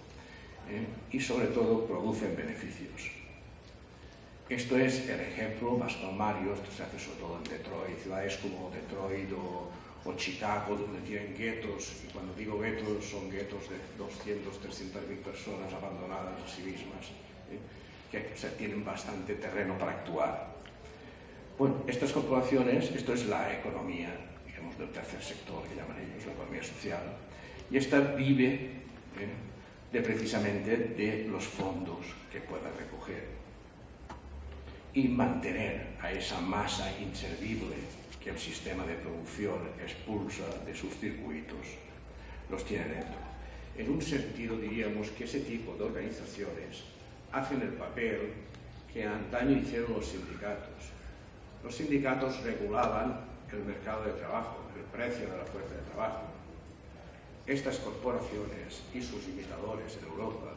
y sobre todo producen beneficios. Esto es el ejemplo más palmario. Esto se hace sobre todo en Detroit, ciudades como Detroit o Chicago, donde tienen guetos, y cuando digo guetos son guetos de 200, 300.000 personas abandonadas a sí mismas, que tienen bastante terreno para actuar. Bueno, estas corporaciones, esto es la economía, digamos, del tercer sector, que llaman ellos, la economía social, y esta vive precisamente de los fondos que pueda recoger y mantener a esa masa inservible que el sistema de producción expulsa de sus circuitos, los tiene dentro. En un sentido diríamos que ese tipo de organizaciones hacen el papel que antaño hicieron los sindicatos. Los sindicatos regulaban el mercado de trabajo, el precio de la fuerza de trabajo. Estas corporaciones y sus imitadores en Europa,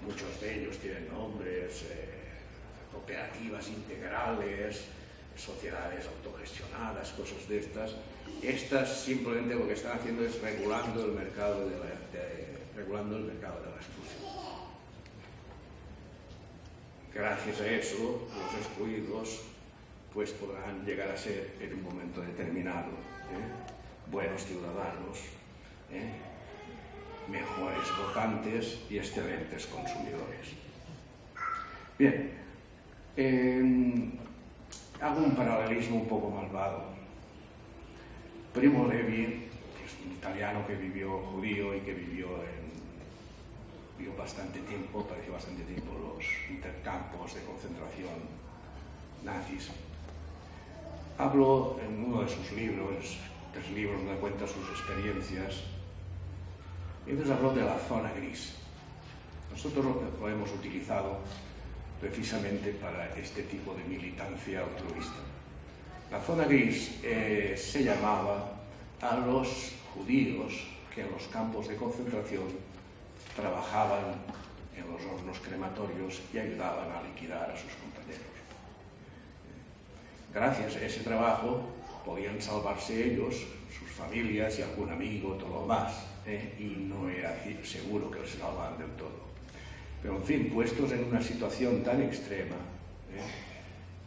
muchos de ellos tienen nombres, cooperativas integrales, sociedades autogestionadas, cosas de estas simplemente lo que están haciendo es regulando el mercado de la exclusión. Gracias a eso, los excluidos pues podrán llegar a ser en un momento determinado buenos ciudadanos, mejores votantes y excelentes consumidores. Bien, hago un paralelismo un poco malvado. Primo Levi, que es un italiano que vivió judío y que vivió bastante tiempo, pareció bastante tiempo los intercampos de concentración nazis. Habló en uno de sus libros, 3 libros donde cuenta sus experiencias, y entonces habló de la zona gris. Nosotros lo hemos utilizado precisamente para este tipo de militancia altruista. La zona gris se llamaba a los judíos que en los campos de concentración trabajaban en los hornos crematorios y ayudaban a liquidar a sus compañeros. Gracias a ese trabajo podían salvarse ellos, sus familias y algún amigo, todo lo más, y no era seguro que les salvaban del todo. Pero en fin, puestos en una situación tan extrema,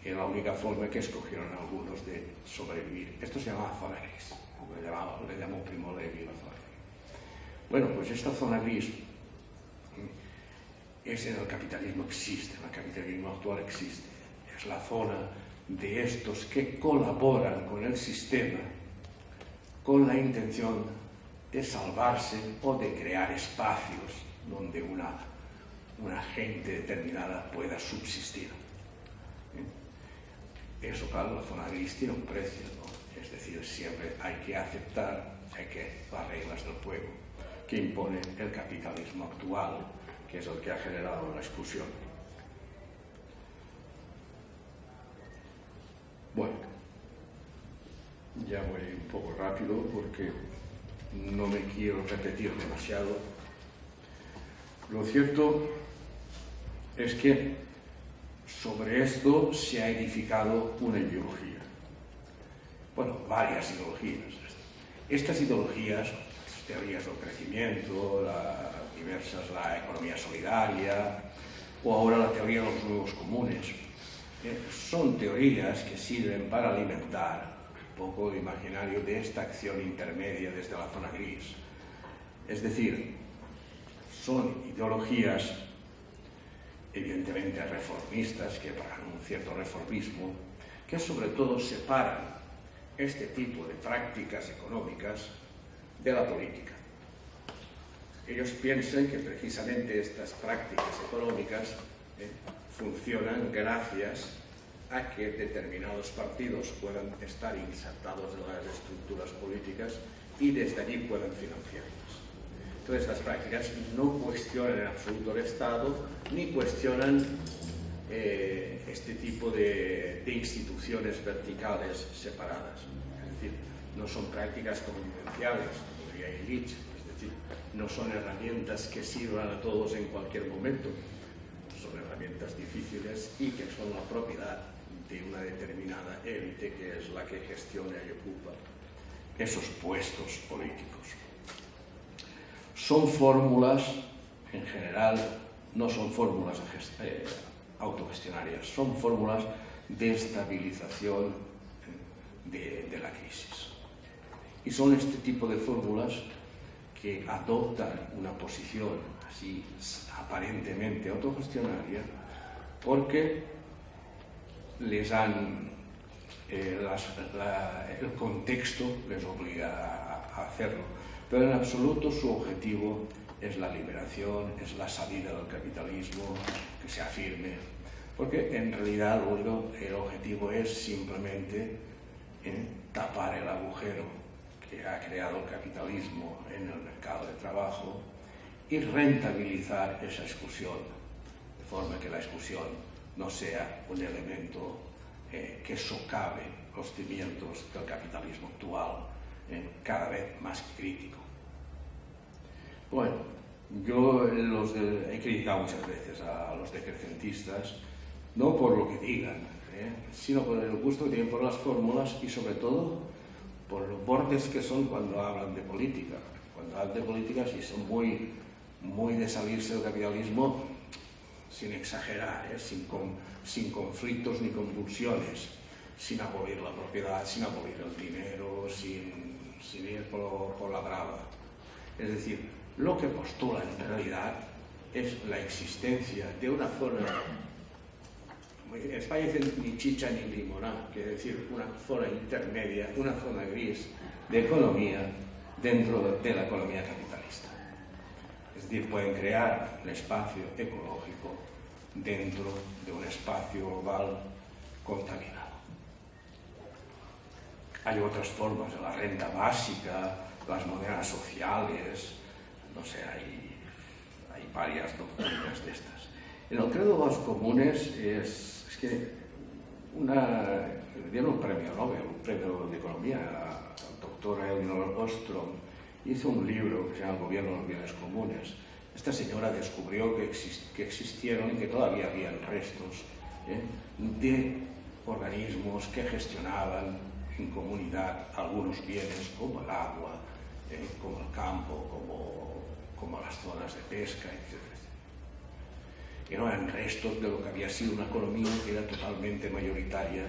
era la única forma que escogieron algunos de sobrevivir. Esto se llamaba zona gris, le llamó Primo Levi la zona gris. Bueno, pues esta zona gris en el capitalismo existe, en el capitalismo actual existe. Es la zona de estos que colaboran con el sistema con la intención de salvarse o de crear espacios donde una gente determinada pueda subsistir. Eso, claro, la zona gris tiene un precio, ¿no? Es decir, siempre hay que aceptar las reglas del juego que impone el capitalismo actual, que es el que ha generado la exclusión. Bueno, ya voy un poco rápido porque no me quiero repetir demasiado. Lo cierto es que sobre esto se ha edificado una ideología. Bueno, varias ideologías. Estas ideologías, teorías del crecimiento, la economía solidaria, o ahora la teoría de los nuevos comunes, son teorías que sirven para alimentar un poco el imaginario de esta acción intermedia desde la zona gris. Es decir, son ideologías evidentemente reformistas, que pagan un cierto reformismo, que sobre todo separan este tipo de prácticas económicas de la política. Ellos piensan que precisamente estas prácticas económicas funcionan gracias a que determinados partidos puedan estar insertados en las estructuras políticas y desde allí puedan financiarlas. Entonces, estas prácticas no cuestionan en absoluto el Estado ni cuestionan este tipo de instituciones verticales separadas. Es decir, no son prácticas convivenciales, como diría Illich, es decir, no son herramientas que sirvan a todos en cualquier momento, son herramientas difíciles y que son la propiedad de una determinada élite que es la que gestiona y ocupa esos puestos políticos. Son fórmulas, en general, no son fórmulas autogestionarias, son fórmulas de estabilización de la crisis. Y son este tipo de fórmulas que adoptan una posición así aparentemente autogestionaria porque les han, el contexto les obliga a hacerlo, pero en absoluto su objetivo es la liberación, es la salida del capitalismo, que se afirme, porque en realidad luego el objetivo es simplemente tapar el agujero que ha creado el capitalismo en el mercado de trabajo y rentabilizar esa exclusión, de forma que la exclusión no sea un elemento que socave los cimientos del capitalismo actual, cada vez más crítico. Bueno, yo he criticado muchas veces a los decrecentistas, no por lo que digan, sino por el gusto que tienen por las fórmulas y sobre todo por los bordes que son cuando hablan de política. Cuando hablan de política sí son muy de salirse del capitalismo sin exagerar, sin conflictos ni convulsiones, sin abolir la propiedad, sin abolir el dinero, sin ir por la brava. Es decir, lo que postulan en realidad es la existencia de una zona, en España dicen ni chicha ni limonada, quiere decir una zona intermedia, una zona gris de economía dentro de la economía capitalista. Es decir, pueden crear un espacio ecológico dentro de un espacio global contaminado. Hay otras formas, la renta básica, las monedas sociales, no sé, hay varias doctrinas de estas. En el credo de los comunes es que le dieron un premio Nobel, un premio de economía, al doctor Elinor Ostrom, hizo un libro que se llama El gobierno de los bienes comunes. Esta señora descubrió que existieron y que todavía habían restos de organismos que gestionaban en comunidad algunos bienes como el agua, como el campo, como las zonas de pesca, etc. Y no eran restos de lo que había sido una economía que era totalmente mayoritaria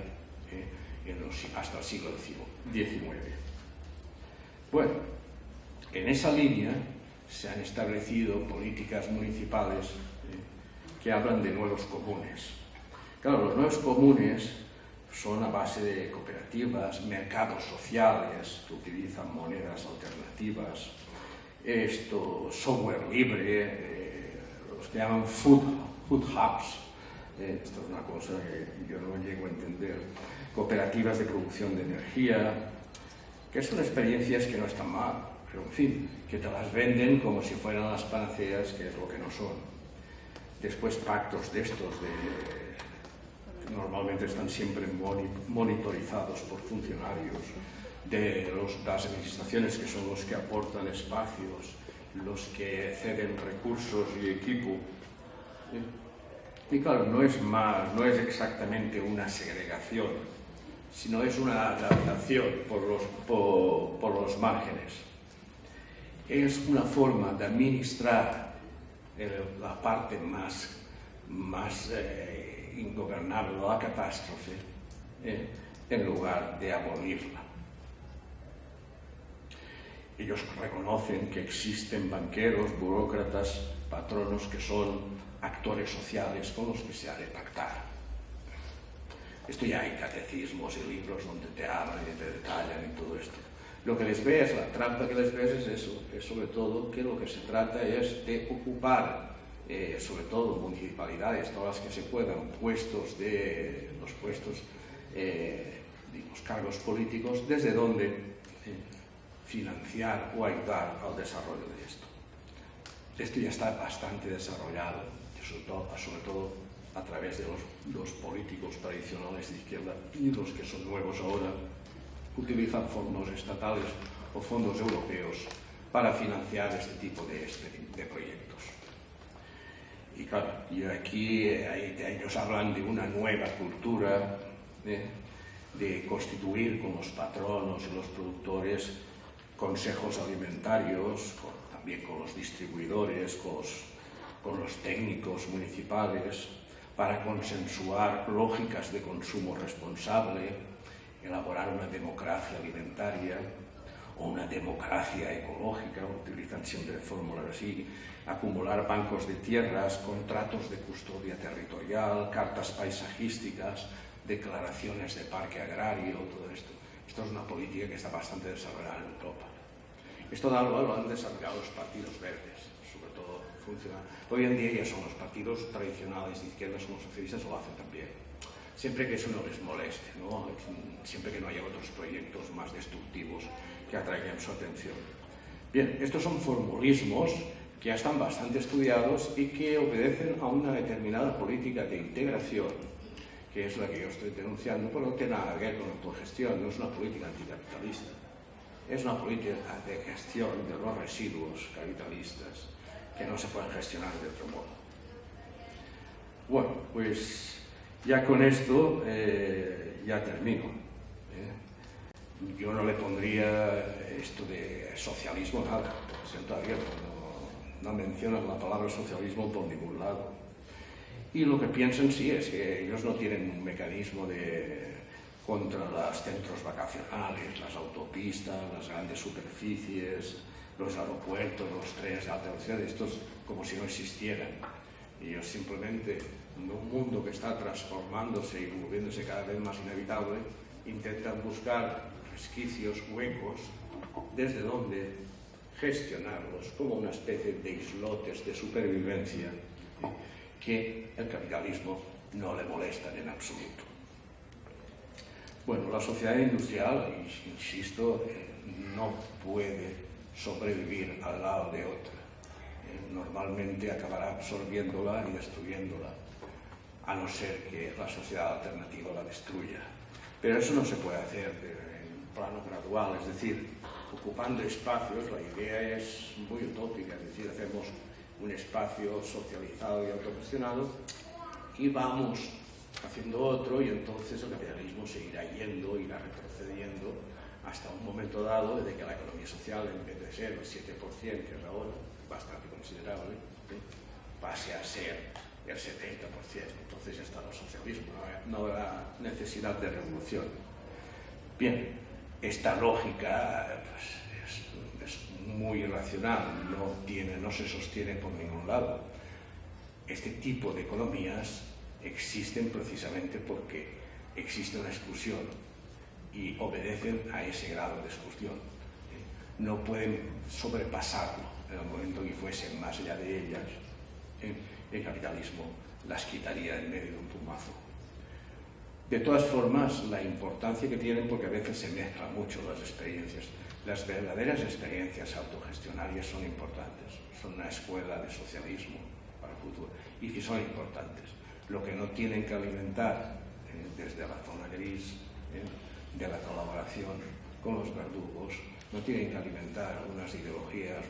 hasta el siglo XIX. Bueno, en esa línea se han establecido políticas municipales que hablan de nuevos comunes. Claro, los nuevos comunes son a base de cooperativas, mercados sociales que utilizan monedas alternativas, software libre, los que llaman food hubs, esto es una cosa que yo no llego a entender, cooperativas de producción de energía, que son experiencias que no están mal, pero en fin, que te las venden como si fueran las panaceas, que es lo que no son. Después pactos de estos, que normalmente están siempre monitorizados por funcionarios de las administraciones, que son los que aportan espacios, los que ceden recursos y equipo. Y claro, no es exactamente una segregación, sino es una adaptación por los márgenes. Es una forma de administrar la parte más ingobernable de la catástrofe en lugar de abolirla. Ellos reconocen que existen banqueros, burócratas, patronos que son actores sociales con los que se ha de pactar. Esto ya hay catecismos y libros donde te hablan y te detallan y todo esto. Lo que les ves, la trampa que les ves es eso, es sobre todo que lo que se trata es de ocupar, sobre todo municipalidades, todas las que se puedan, los puestos, los cargos políticos, desde donde financiar o ayudar al desarrollo de esto. Esto ya está bastante desarrollado, sobre todo a través de los políticos tradicionales de izquierda y los que son nuevos ahora, utilizan fondos estatales o fondos europeos para financiar este tipo de proyectos. Y claro, y aquí ellos hablan de una nueva cultura, de constituir con los patronos y los productores consejos alimentarios, también con los distribuidores, con los técnicos municipales, para consensuar lógicas de consumo responsable, elaborar una democracia alimentaria o una democracia ecológica, utilizan siempre fórmulas así, acumular bancos de tierras, contratos de custodia territorial, cartas paisajísticas, declaraciones de parque agrario, todo esto. Esto es una política que está bastante desarrollada en Europa. Esto lo han desarrollado los partidos verdes, sobre todo funciona. Hoy en día ya son los partidos tradicionales de izquierda, son los socialistas, lo hacen también. Siempre que eso no les moleste, ¿no? Siempre que no haya otros proyectos más destructivos que atraigan su atención. Bien, estos son formulismos que ya están bastante estudiados y que obedecen a una determinada política de integración, que es la que yo estoy denunciando, pero no tiene nada que ver con la autogestión, no es una política anticapitalista, es una política de gestión de los residuos capitalistas que no se pueden gestionar de otro modo. Bueno, pues ya con esto ya termino. Yo no le pondría esto de socialismo nada, porque siento abierto, no mencionan la palabra socialismo por ningún lado. Y lo que piensan sí es que ellos no tienen un mecanismo contra los centros vacacionales, las autopistas, las grandes superficies, los aeropuertos, los trenes de alta velocidad, estos como si no existieran. Ellos simplemente, en un mundo que está transformándose y volviéndose cada vez más inevitable, intentan buscar resquicios, huecos, desde donde gestionarlos como una especie de islotes de supervivencia que el capitalismo no le molesta en absoluto. Bueno, la sociedad industrial, insisto, no puede sobrevivir al lado de otra. Normalmente acabará absorbiéndola y destruyéndola, a no ser que la sociedad alternativa la destruya. Pero eso no se puede hacer en un plano gradual, es decir, ocupando espacios. La idea es muy utópica, es decir, hacemos un espacio socializado y autogestionado y vamos haciendo otro, y entonces el capitalismo se irá yendo, irá retrocediendo hasta un momento dado de que la economía social, en vez de ser el 7%, que es ahora bastante considerable, pase a ser el 70%. Entonces ya está el socialismo, no habrá necesidad de revolución. Bien, esta lógica pues, es muy irracional, no se sostiene por ningún lado. Este tipo de economías existen precisamente porque existe una exclusión y obedecen a ese grado de exclusión. No pueden sobrepasarlo. En el momento que fuesen más allá de ellas, el capitalismo las quitaría en medio de un plumazo. De todas formas, la importancia que tienen, porque a veces se mezclan mucho las experiencias, las verdaderas experiencias autogestionarias son importantes, son una escuela de socialismo para el futuro y que son importantes. Lo que no tienen que alimentar desde la zona gris de la colaboración con los verdugos, no tienen que alimentar unas ideologías,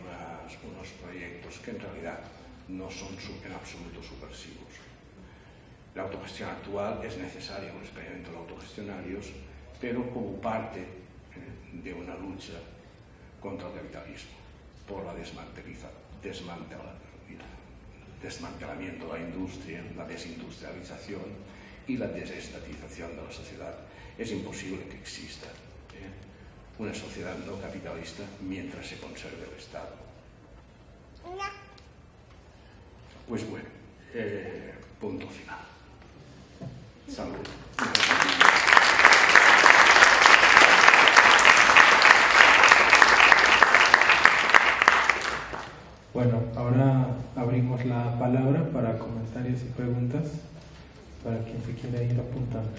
unos proyectos que en realidad no son en absoluto subversivos. La autogestión actual es necesaria, un experimento de autogestionarios, pero como parte de una lucha contra el capitalismo, por la desmantelamiento de la industria, la desindustrialización y la desestatización de la sociedad. Es imposible que exista una sociedad no capitalista mientras se conserve el Estado. Pues bueno, punto final. Salud. Bueno, ahora abrimos la palabra para comentarios y preguntas para quien se quiera ir apuntando.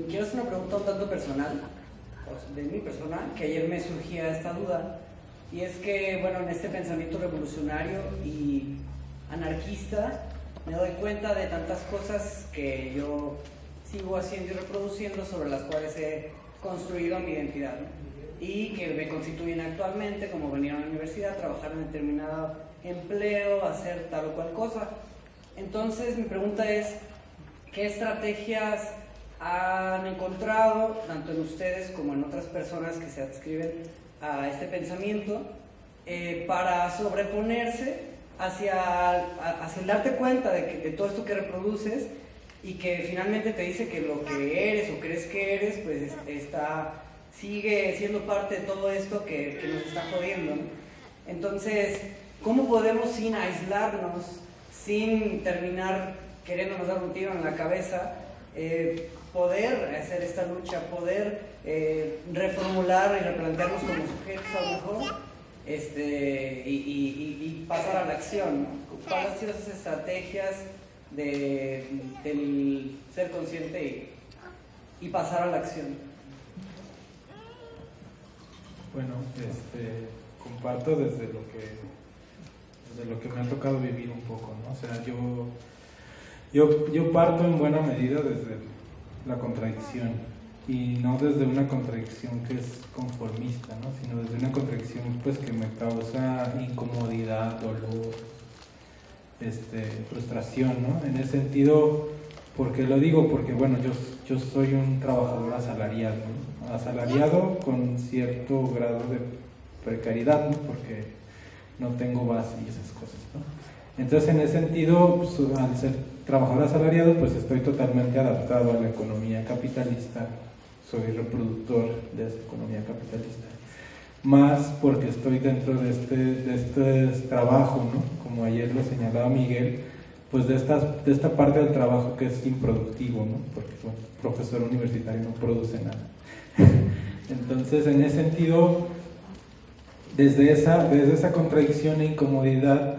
Quiero hacer una pregunta un tanto personal, de mi persona, que ayer me surgía esta duda, y es que, bueno, en este pensamiento revolucionario y anarquista me doy cuenta de tantas cosas que yo sigo haciendo y reproduciendo, sobre las cuales he construido mi identidad, ¿no? Y que me constituyen actualmente, como venir a la universidad, trabajar en determinado empleo, hacer tal o cual cosa. Entonces mi pregunta es, ¿qué estrategias han encontrado, tanto en ustedes como en otras personas que se adscriben a este pensamiento, para sobreponerse hacia el darte cuenta de todo esto que reproduces y que finalmente te dice que lo que eres o crees que eres, pues sigue siendo parte de todo esto que nos está jodiendo, ¿no? Entonces, ¿cómo podemos, sin aislarnos, sin terminar queriéndonos dar un tiro en la cabeza, poder hacer esta lucha, poder reformular y replantearnos como sujetos a lo mejor, y pasar a la acción, ¿no? ¿Cuáles han sido esas estrategias del ser consciente y pasar a la acción? Bueno, comparto desde lo que me ha tocado vivir un poco, ¿no? O sea, yo parto en buena medida desde la contradicción, y no desde una contradicción que es conformista, ¿no? Sino desde una contradicción, pues, que me causa incomodidad, dolor, frustración, ¿no? En ese sentido, ¿por qué lo digo? Porque, bueno, yo soy un trabajador asalariado, ¿no? Asalariado con cierto grado de precariedad, ¿no? Porque no tengo base y esas cosas, ¿no? Entonces, en ese sentido, pues, al ser trabajador asalariado, pues estoy totalmente adaptado a la economía capitalista, soy reproductor de esa economía capitalista, más porque estoy dentro de este trabajo, ¿no? Como ayer lo señalaba Miguel, pues de esta parte del trabajo que es improductivo, ¿no? Porque, bueno, profesor universitario no produce nada. Entonces, en ese sentido, desde esa contradicción e incomodidad,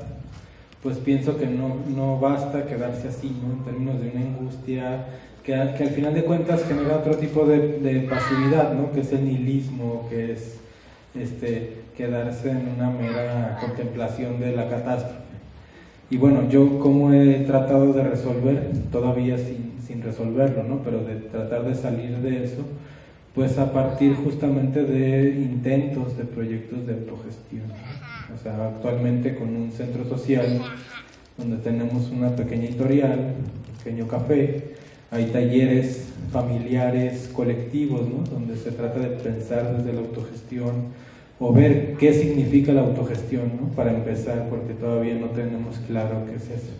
pues pienso que no basta quedarse así, ¿no? En términos de una angustia que al final de cuentas genera otro tipo de pasividad, ¿no? Que es el nihilismo, que es quedarse en una mera contemplación de la catástrofe. Y bueno, yo como he tratado de resolver, todavía sin resolverlo, ¿no? Pero de tratar de salir de eso, pues a partir justamente de intentos, de proyectos de autogestión. O sea, actualmente con un centro social donde tenemos una pequeña editorial, un pequeño café, hay talleres familiares, colectivos, ¿no? Donde se trata de pensar desde la autogestión o ver qué significa la autogestión, ¿no? Para empezar, porque todavía no tenemos claro qué es eso.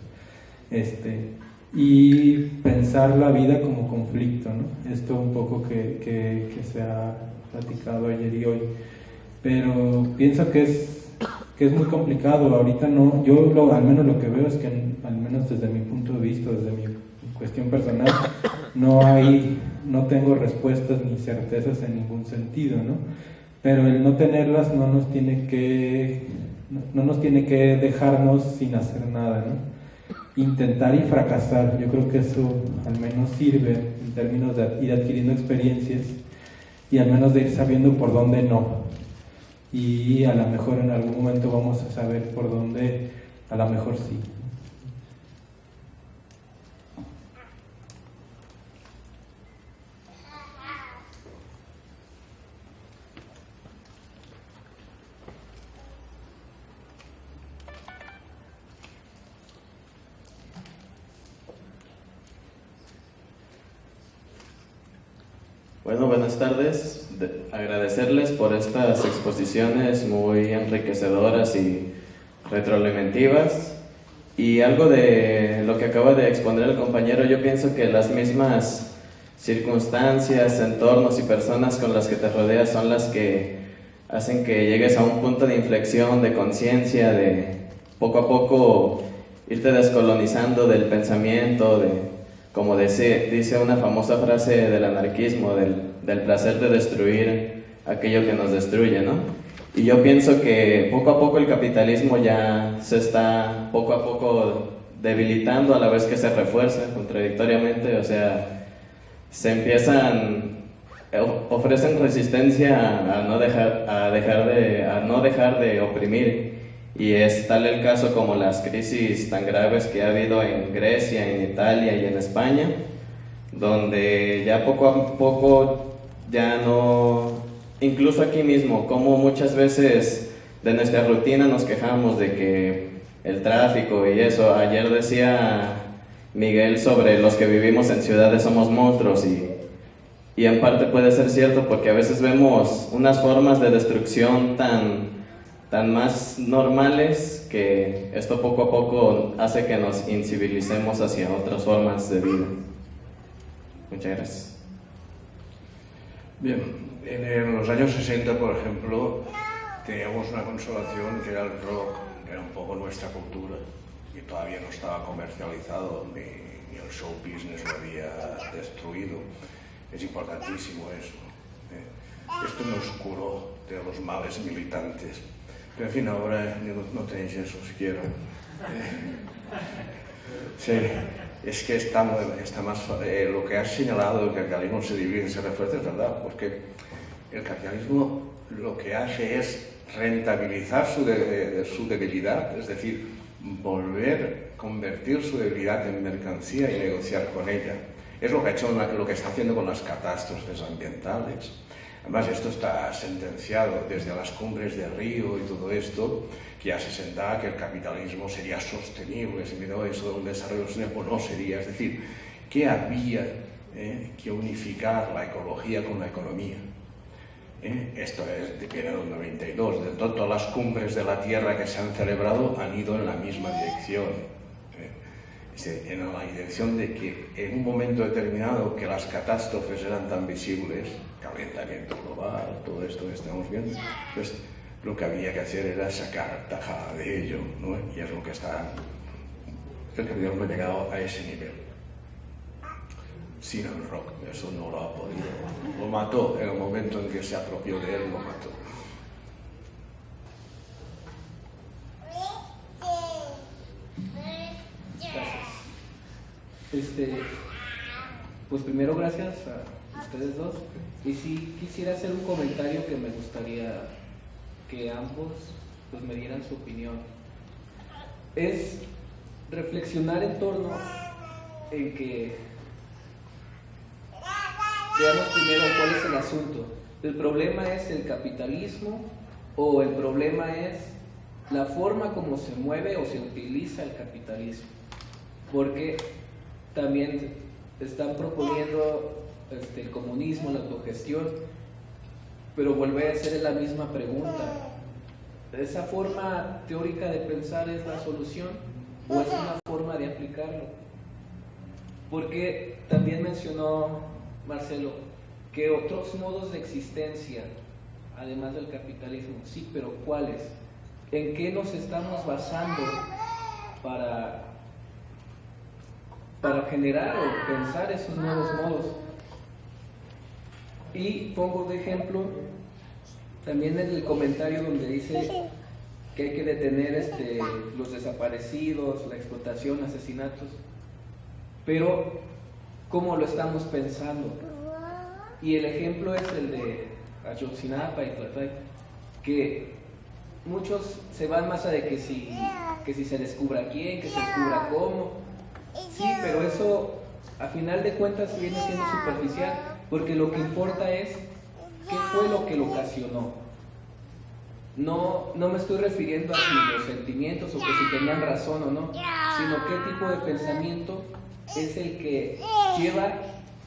Y pensar la vida como conflicto, ¿no? Esto un poco que se ha platicado ayer y hoy. Pero pienso que es muy complicado. Ahorita no, al menos lo que veo es que, al menos desde mi punto de vista, desde mi cuestión personal, no tengo respuestas ni certezas en ningún sentido, ¿no? Pero el no tenerlas no nos tiene que dejarnos sin hacer nada, ¿no? Intentar y fracasar, yo creo que eso al menos sirve en términos de ir adquiriendo experiencias y al menos de ir sabiendo por dónde no. Y a lo mejor en algún momento vamos a saber por dónde a lo mejor sí. Bueno, buenas tardes. Agradecerles por estas exposiciones muy enriquecedoras y retroalimentativas. Y algo de lo que acaba de exponer el compañero, yo pienso que las mismas circunstancias, entornos y personas con las que te rodeas son las que hacen que llegues a un punto de inflexión, de conciencia, de poco a poco irte descolonizando del pensamiento, como dice una famosa frase del anarquismo, del placer de destruir aquello que nos destruye, ¿no? Y yo pienso que poco a poco el capitalismo ya se está poco a poco debilitando a la vez que se refuerza contradictoriamente, o sea, ofrecen resistencia a no dejar de oprimir. Y es tal el caso como las crisis tan graves que ha habido en Grecia, en Italia y en España, donde ya poco a poco ya no, incluso aquí mismo, como muchas veces de nuestra rutina nos quejamos de que el tráfico y eso. Ayer decía Miguel sobre los que vivimos en ciudades somos monstruos y en parte puede ser cierto porque a veces vemos unas formas de destrucción tan más normales que esto poco a poco hace que nos incivilicemos hacia otras formas de vida. Muchas gracias. Bien, en los años 60, por ejemplo, teníamos una consolación que era el rock, era un poco nuestra cultura y todavía no estaba comercializado, ni el show business lo había destruido. Es importantísimo eso. Esto nos curó de los males militantes. Pero en fin, ahora no tenéis eso siquiera. Sí, es que está más... lo que has señalado, el capitalismo se divide y se refuerza, es verdad, porque el capitalismo lo que hace es rentabilizar su debilidad, es decir, convertir su debilidad en mercancía y negociar con ella. Es lo que ha hecho, lo que está haciendo con las catástrofes ambientales. Además, esto está sentenciado desde las cumbres de Río y todo esto, que ya se sentaba que el capitalismo sería sostenible, se miró eso de un desarrollo sostenible, pues no sería. Es decir, que había que unificar la ecología con la economía. Esto viene del 92, de todas las cumbres de la Tierra que se han celebrado han ido en la misma dirección. En la dirección de que en un momento determinado que las catástrofes eran tan visibles, calentamiento global, todo esto que estamos viendo, pues lo que había que hacer era sacar tajada de ello, ¿no? Y es lo que está, el capitalismo ha llegado a ese nivel. Sin el rock, eso no lo ha podido, lo mató en el momento en que se apropió de él, lo mató. Pues primero gracias a ustedes dos, y sí quisiera hacer un comentario que me gustaría que ambos pues me dieran su opinión. Es reflexionar en torno en que veamos primero cuál es el asunto. ¿El problema es el capitalismo o el problema es la forma como se mueve o se utiliza el capitalismo? Porque también están proponiendo el comunismo, la autogestión, pero vuelve a ser la misma pregunta. ¿Esa forma teórica de pensar es la solución o es una forma de aplicarlo? Porque también mencionó Marcelo que otros modos de existencia, además del capitalismo, sí, pero ¿cuáles? ¿En qué nos estamos basando para generar o pensar esos nuevos modos? Y pongo de ejemplo también en el comentario donde dice que hay que detener los desaparecidos, la explotación, asesinatos, pero ¿cómo lo estamos pensando? Y el ejemplo es el de Ayotzinapa y Tlaxcala, que muchos se van más a de que si se descubra quién, que se descubra cómo. Sí, pero eso a final de cuentas viene siendo superficial, porque lo que importa es qué fue lo que lo ocasionó. No me estoy refiriendo a si los sentimientos o que si tenían razón o no, sino qué tipo de pensamiento es el que lleva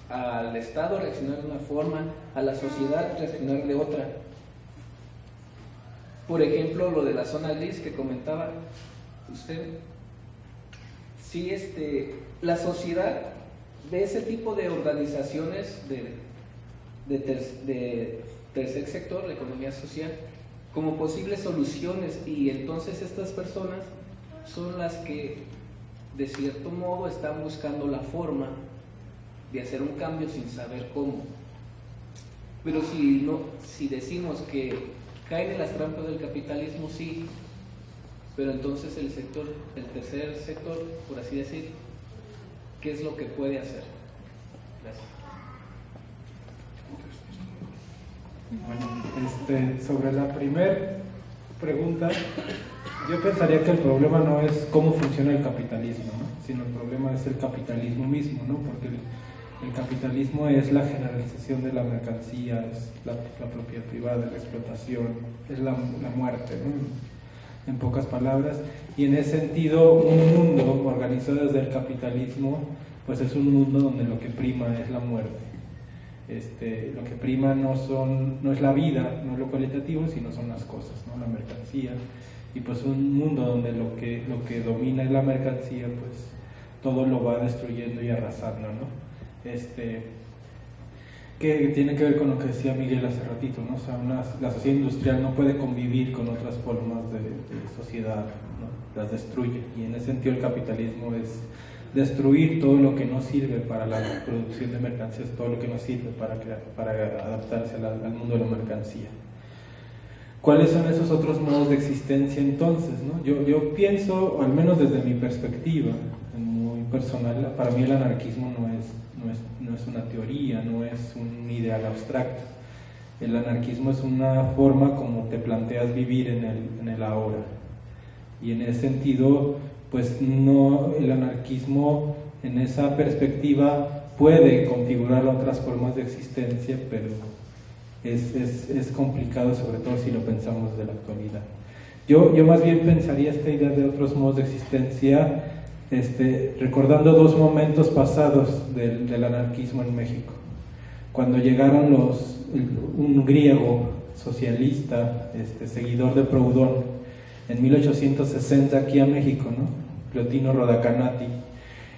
al Estado reaccionar de una forma, a la sociedad reaccionar de otra. Por ejemplo, lo de la zona gris que comentaba usted. Sí, la sociedad de ese tipo de organizaciones de tercer sector, la economía social, como posibles soluciones, y entonces estas personas son las que de cierto modo están buscando la forma de hacer un cambio sin saber cómo. Pero si decimos que caen en las trampas del capitalismo, sí, pero entonces el tercer sector, por así decir, ¿qué es lo que puede hacer? Gracias. Bueno, sobre la primera pregunta, yo pensaría que el problema no es cómo funciona el capitalismo, ¿no? Sino el problema es el capitalismo mismo, ¿no? Porque el capitalismo es la generalización de la mercancía, es la propiedad privada, la explotación, es la muerte, ¿no? En pocas palabras, y en ese sentido un mundo organizado desde el capitalismo pues es un mundo donde lo que prima es la muerte. Lo que prima no es la vida, no es lo cualitativo, sino son las cosas, ¿no? La mercancía, y pues un mundo donde lo que domina es la mercancía, pues todo lo va destruyendo y arrasando, ¿no? Que tiene que ver con lo que decía Miguel hace ratito, ¿no? O sea, la sociedad industrial no puede convivir con otras formas de sociedad, ¿no? Las destruye, y en ese sentido el capitalismo es destruir todo lo que no sirve para la producción de mercancías, todo lo que no sirve para adaptarse al mundo de la mercancía. ¿Cuáles son esos otros modos de existencia entonces, ¿no? Yo pienso, al menos desde mi perspectiva muy personal, para mí el anarquismo no es una teoría, no es un ideal abstracto. El anarquismo es una forma como te planteas vivir en el ahora, y en ese sentido pues no, el anarquismo en esa perspectiva puede configurar otras formas de existencia, pero es complicado, sobre todo si lo pensamos de la actualidad. Yo más bien pensaría esta idea de otros modos de existencia recordando dos momentos pasados del anarquismo en México. Cuando llegaron un griego socialista, seguidor de Proudhon, en 1860 aquí a México, ¿no? Plotino Rodacanati.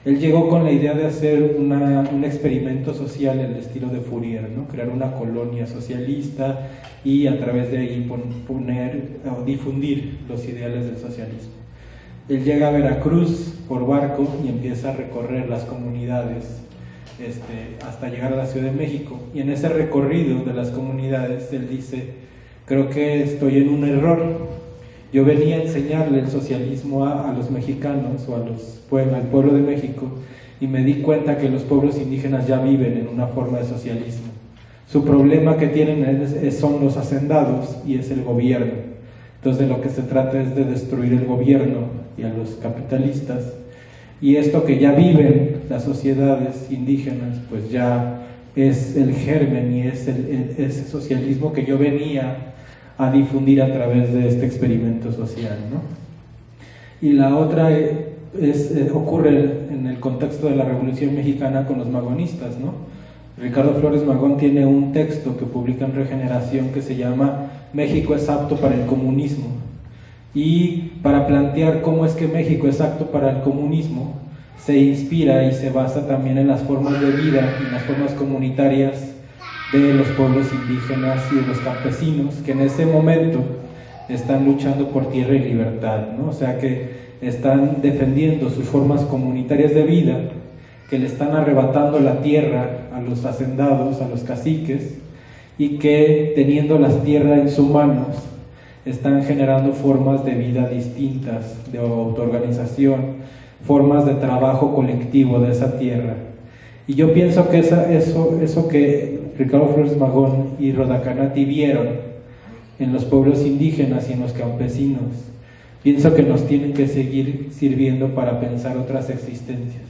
Él llegó con la idea de hacer un experimento social en el estilo de Fourier, ¿no? Crear una colonia socialista y a través de ahí difundir los ideales del socialismo. Él llega a Veracruz por barco y empieza a recorrer las comunidades hasta llegar a la Ciudad de México, y en ese recorrido de las comunidades él dice: creo que estoy en un error. Yo venía a enseñarle el socialismo a los mexicanos o al pueblo de México, y me di cuenta que los pueblos indígenas ya viven en una forma de socialismo. Su problema que tienen son los hacendados y es el gobierno. Entonces de lo que se trata es de destruir el gobierno y a los capitalistas, y esto que ya viven las sociedades indígenas pues ya es el germen y es ese socialismo que yo venía a difundir a través de este experimento social, ¿no? Y la otra ocurre en el contexto de la Revolución Mexicana con los magonistas, ¿no? Ricardo Flores Magón tiene un texto que publica en Regeneración que se llama México es apto para el comunismo, y para plantear cómo es que México es apto para el comunismo se inspira y se basa también en las formas de vida y en las formas comunitarias de los pueblos indígenas y de los campesinos, que en ese momento están luchando por tierra y libertad, ¿no? O sea que están defendiendo sus formas comunitarias de vida, que le están arrebatando la tierra a los hacendados, a los caciques, y que teniendo las tierras en sus manos están generando formas de vida distintas, de autoorganización, formas de trabajo colectivo de esa tierra. Y yo pienso que eso que Ricardo Flores Magón y Rodacanati vieron en los pueblos indígenas y en los campesinos, pienso que nos tienen que seguir sirviendo para pensar otras existencias,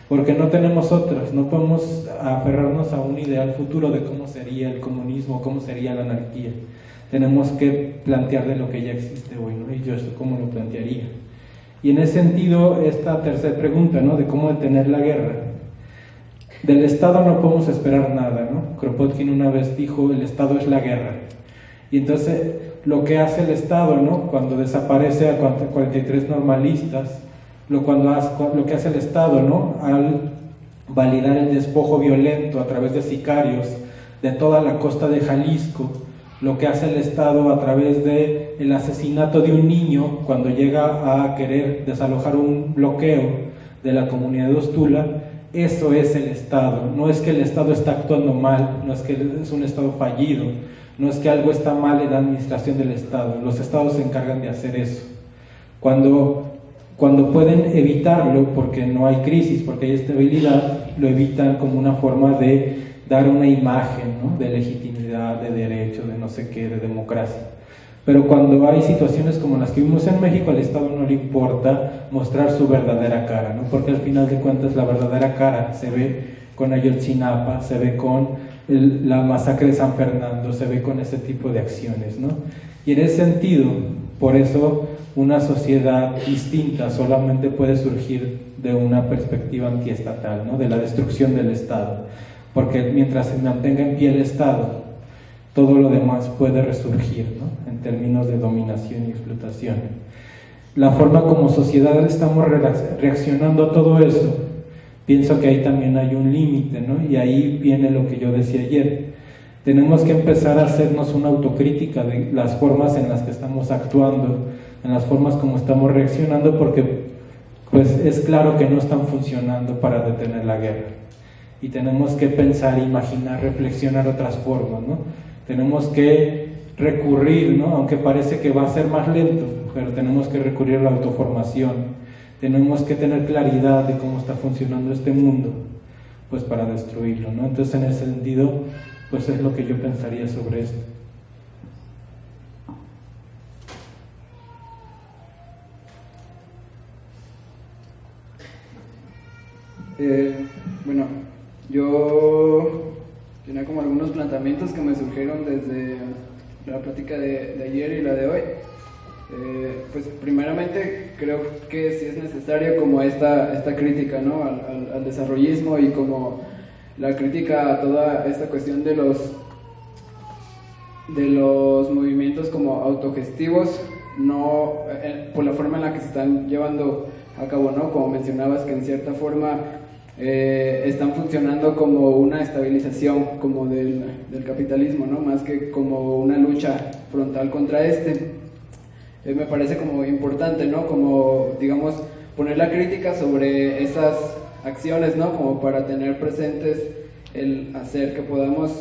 porque no tenemos otras, no podemos aferrarnos a un ideal futuro de cómo sería el comunismo, cómo sería la anarquía. Tenemos que plantear de lo que ya existe hoy, ¿no? Y yo eso cómo lo plantearía. Y en ese sentido, esta tercera pregunta, ¿no? De cómo detener la guerra. del Estado no podemos esperar nada, ¿no? Kropotkin una vez dijo, el Estado es la guerra. Y entonces lo que hace el Estado, ¿no? Cuando desaparece a 43 normalistas, lo que hace el Estado, ¿no? Al validar el despojo violento a través de sicarios de toda la costa de Jalisco, lo que hace el Estado a través de el asesinato de un niño cuando llega a querer desalojar un bloqueo de la comunidad de Ostula, eso es el Estado. No es que el Estado está actuando mal, no es que es un Estado fallido, no es que algo está mal en la administración del Estado. Los Estados se encargan de hacer eso. Cuando pueden evitarlo, porque no hay crisis, porque hay estabilidad, lo evitan como una forma de dar una imagen, ¿no? De legitimidad, de derecho, de no sé qué, de democracia. Pero cuando hay situaciones como las que vimos en México, al Estado no le importa mostrar su verdadera cara, ¿no? Porque al final de cuentas la verdadera cara se ve con Ayotzinapa, se ve con la masacre de San Fernando, se ve con ese tipo de acciones, ¿no? Y en ese sentido, por eso una sociedad distinta solamente puede surgir de una perspectiva antiestatal, ¿no? De la destrucción del Estado, porque mientras se mantenga en pie el Estado, todo lo demás puede resurgir, ¿no? En términos de dominación y explotación. La forma como sociedad estamos reaccionando a todo eso, pienso que ahí también hay un límite, ¿no? Y ahí viene lo que yo decía ayer. Tenemos que empezar a hacernos una autocrítica de las formas en las que estamos actuando, en las formas como estamos reaccionando, porque pues es claro que no están funcionando para detener la guerra. Y tenemos que pensar, imaginar, reflexionar otras formas, ¿no? Tenemos que recurrir, ¿no? Aunque parece que va a ser más lento, pero tenemos que recurrir a la autoformación. Tenemos que tener claridad de cómo está funcionando este mundo, pues para destruirlo, ¿no? Entonces, en ese sentido, pues es lo que yo pensaría sobre esto. Bueno, yo tenía como algunos planteamientos que me surgieron desde la plática de ayer y la de hoy. Pues primeramente creo que sí es necesaria como esta crítica, ¿no? al desarrollismo, y como la crítica a toda esta cuestión de los movimientos como autogestivos, no por la forma en la que se están llevando a cabo, ¿no? Como mencionabas, que en cierta forma están funcionando como una estabilización como del capitalismo, ¿no? Más que como una lucha frontal contra este. Me parece como importante, ¿no? Como, digamos, poner la crítica sobre esas acciones, ¿no? Como para tener presentes el hacer que podamos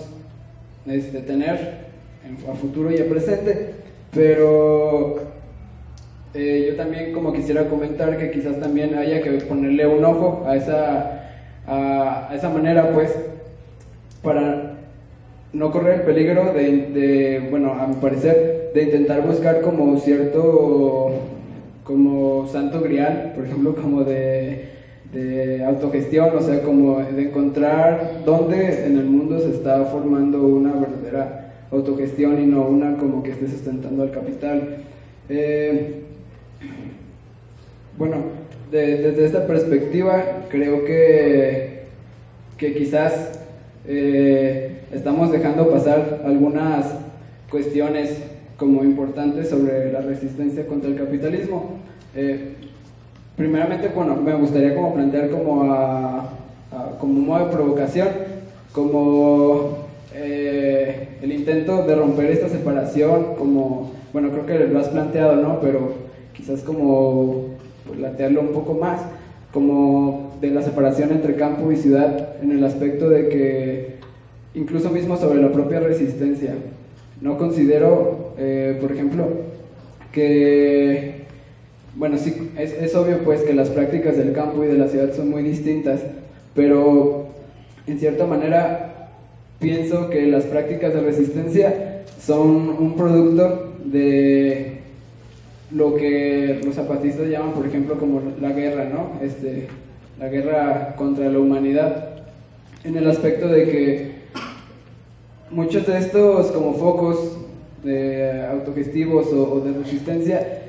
tener a futuro y a presente. Pero yo también como quisiera comentar que quizás también haya que ponerle un ojo a esa manera, pues, para no correr el peligro de, bueno, a mi parecer, de intentar buscar como cierto, como santo grial, por ejemplo, como de autogestión, o sea, como de encontrar dónde en el mundo se está formando una verdadera autogestión y no una como que esté sustentando al capital. Bueno, desde esta perspectiva creo que quizás estamos dejando pasar algunas cuestiones como importantes sobre la resistencia contra el capitalismo. Primeramente, bueno, me gustaría como plantear como como un modo de provocación, como el intento de romper esta separación, como, bueno, creo que lo has planteado, ¿no? Pero quizás como plantearlo un poco más, como de la separación entre campo y ciudad, en el aspecto de que incluso mismo sobre la propia resistencia. No considero, por ejemplo, que, bueno, sí, es obvio pues que las prácticas del campo y de la ciudad son muy distintas, pero en cierta manera pienso que las prácticas de resistencia son un producto de lo que los zapatistas llaman, por ejemplo, como la guerra, ¿no? La guerra contra la humanidad, en el aspecto de que muchos de estos como focos autogestivos o de resistencia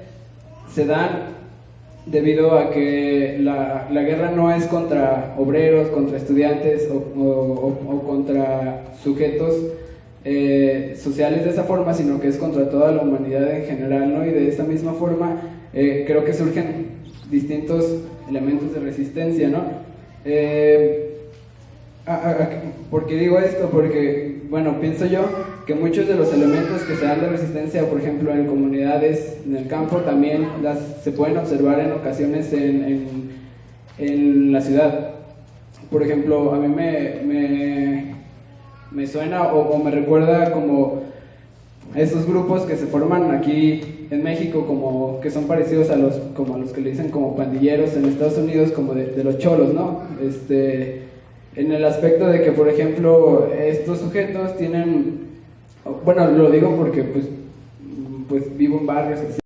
se dan debido a que la guerra no es contra obreros, contra estudiantes o contra sujetos sociales de esa forma, sino que es contra toda la humanidad en general, ¿no? Y de esa misma forma creo que surgen distintos elementos de resistencia, ¿no? ¿Por qué digo esto? Porque, bueno, pienso yo que muchos de los elementos que se dan de resistencia, por ejemplo, en comunidades, en el campo, también se pueden observar en ocasiones en la ciudad. Por ejemplo, a mí me suena o me recuerda como esos grupos que se forman aquí en México, como que son parecidos a los que le dicen como pandilleros en Estados Unidos, como de los cholos, ¿no? En el aspecto de que, por ejemplo, estos sujetos tienen, bueno, lo digo porque pues vivo en barrios así,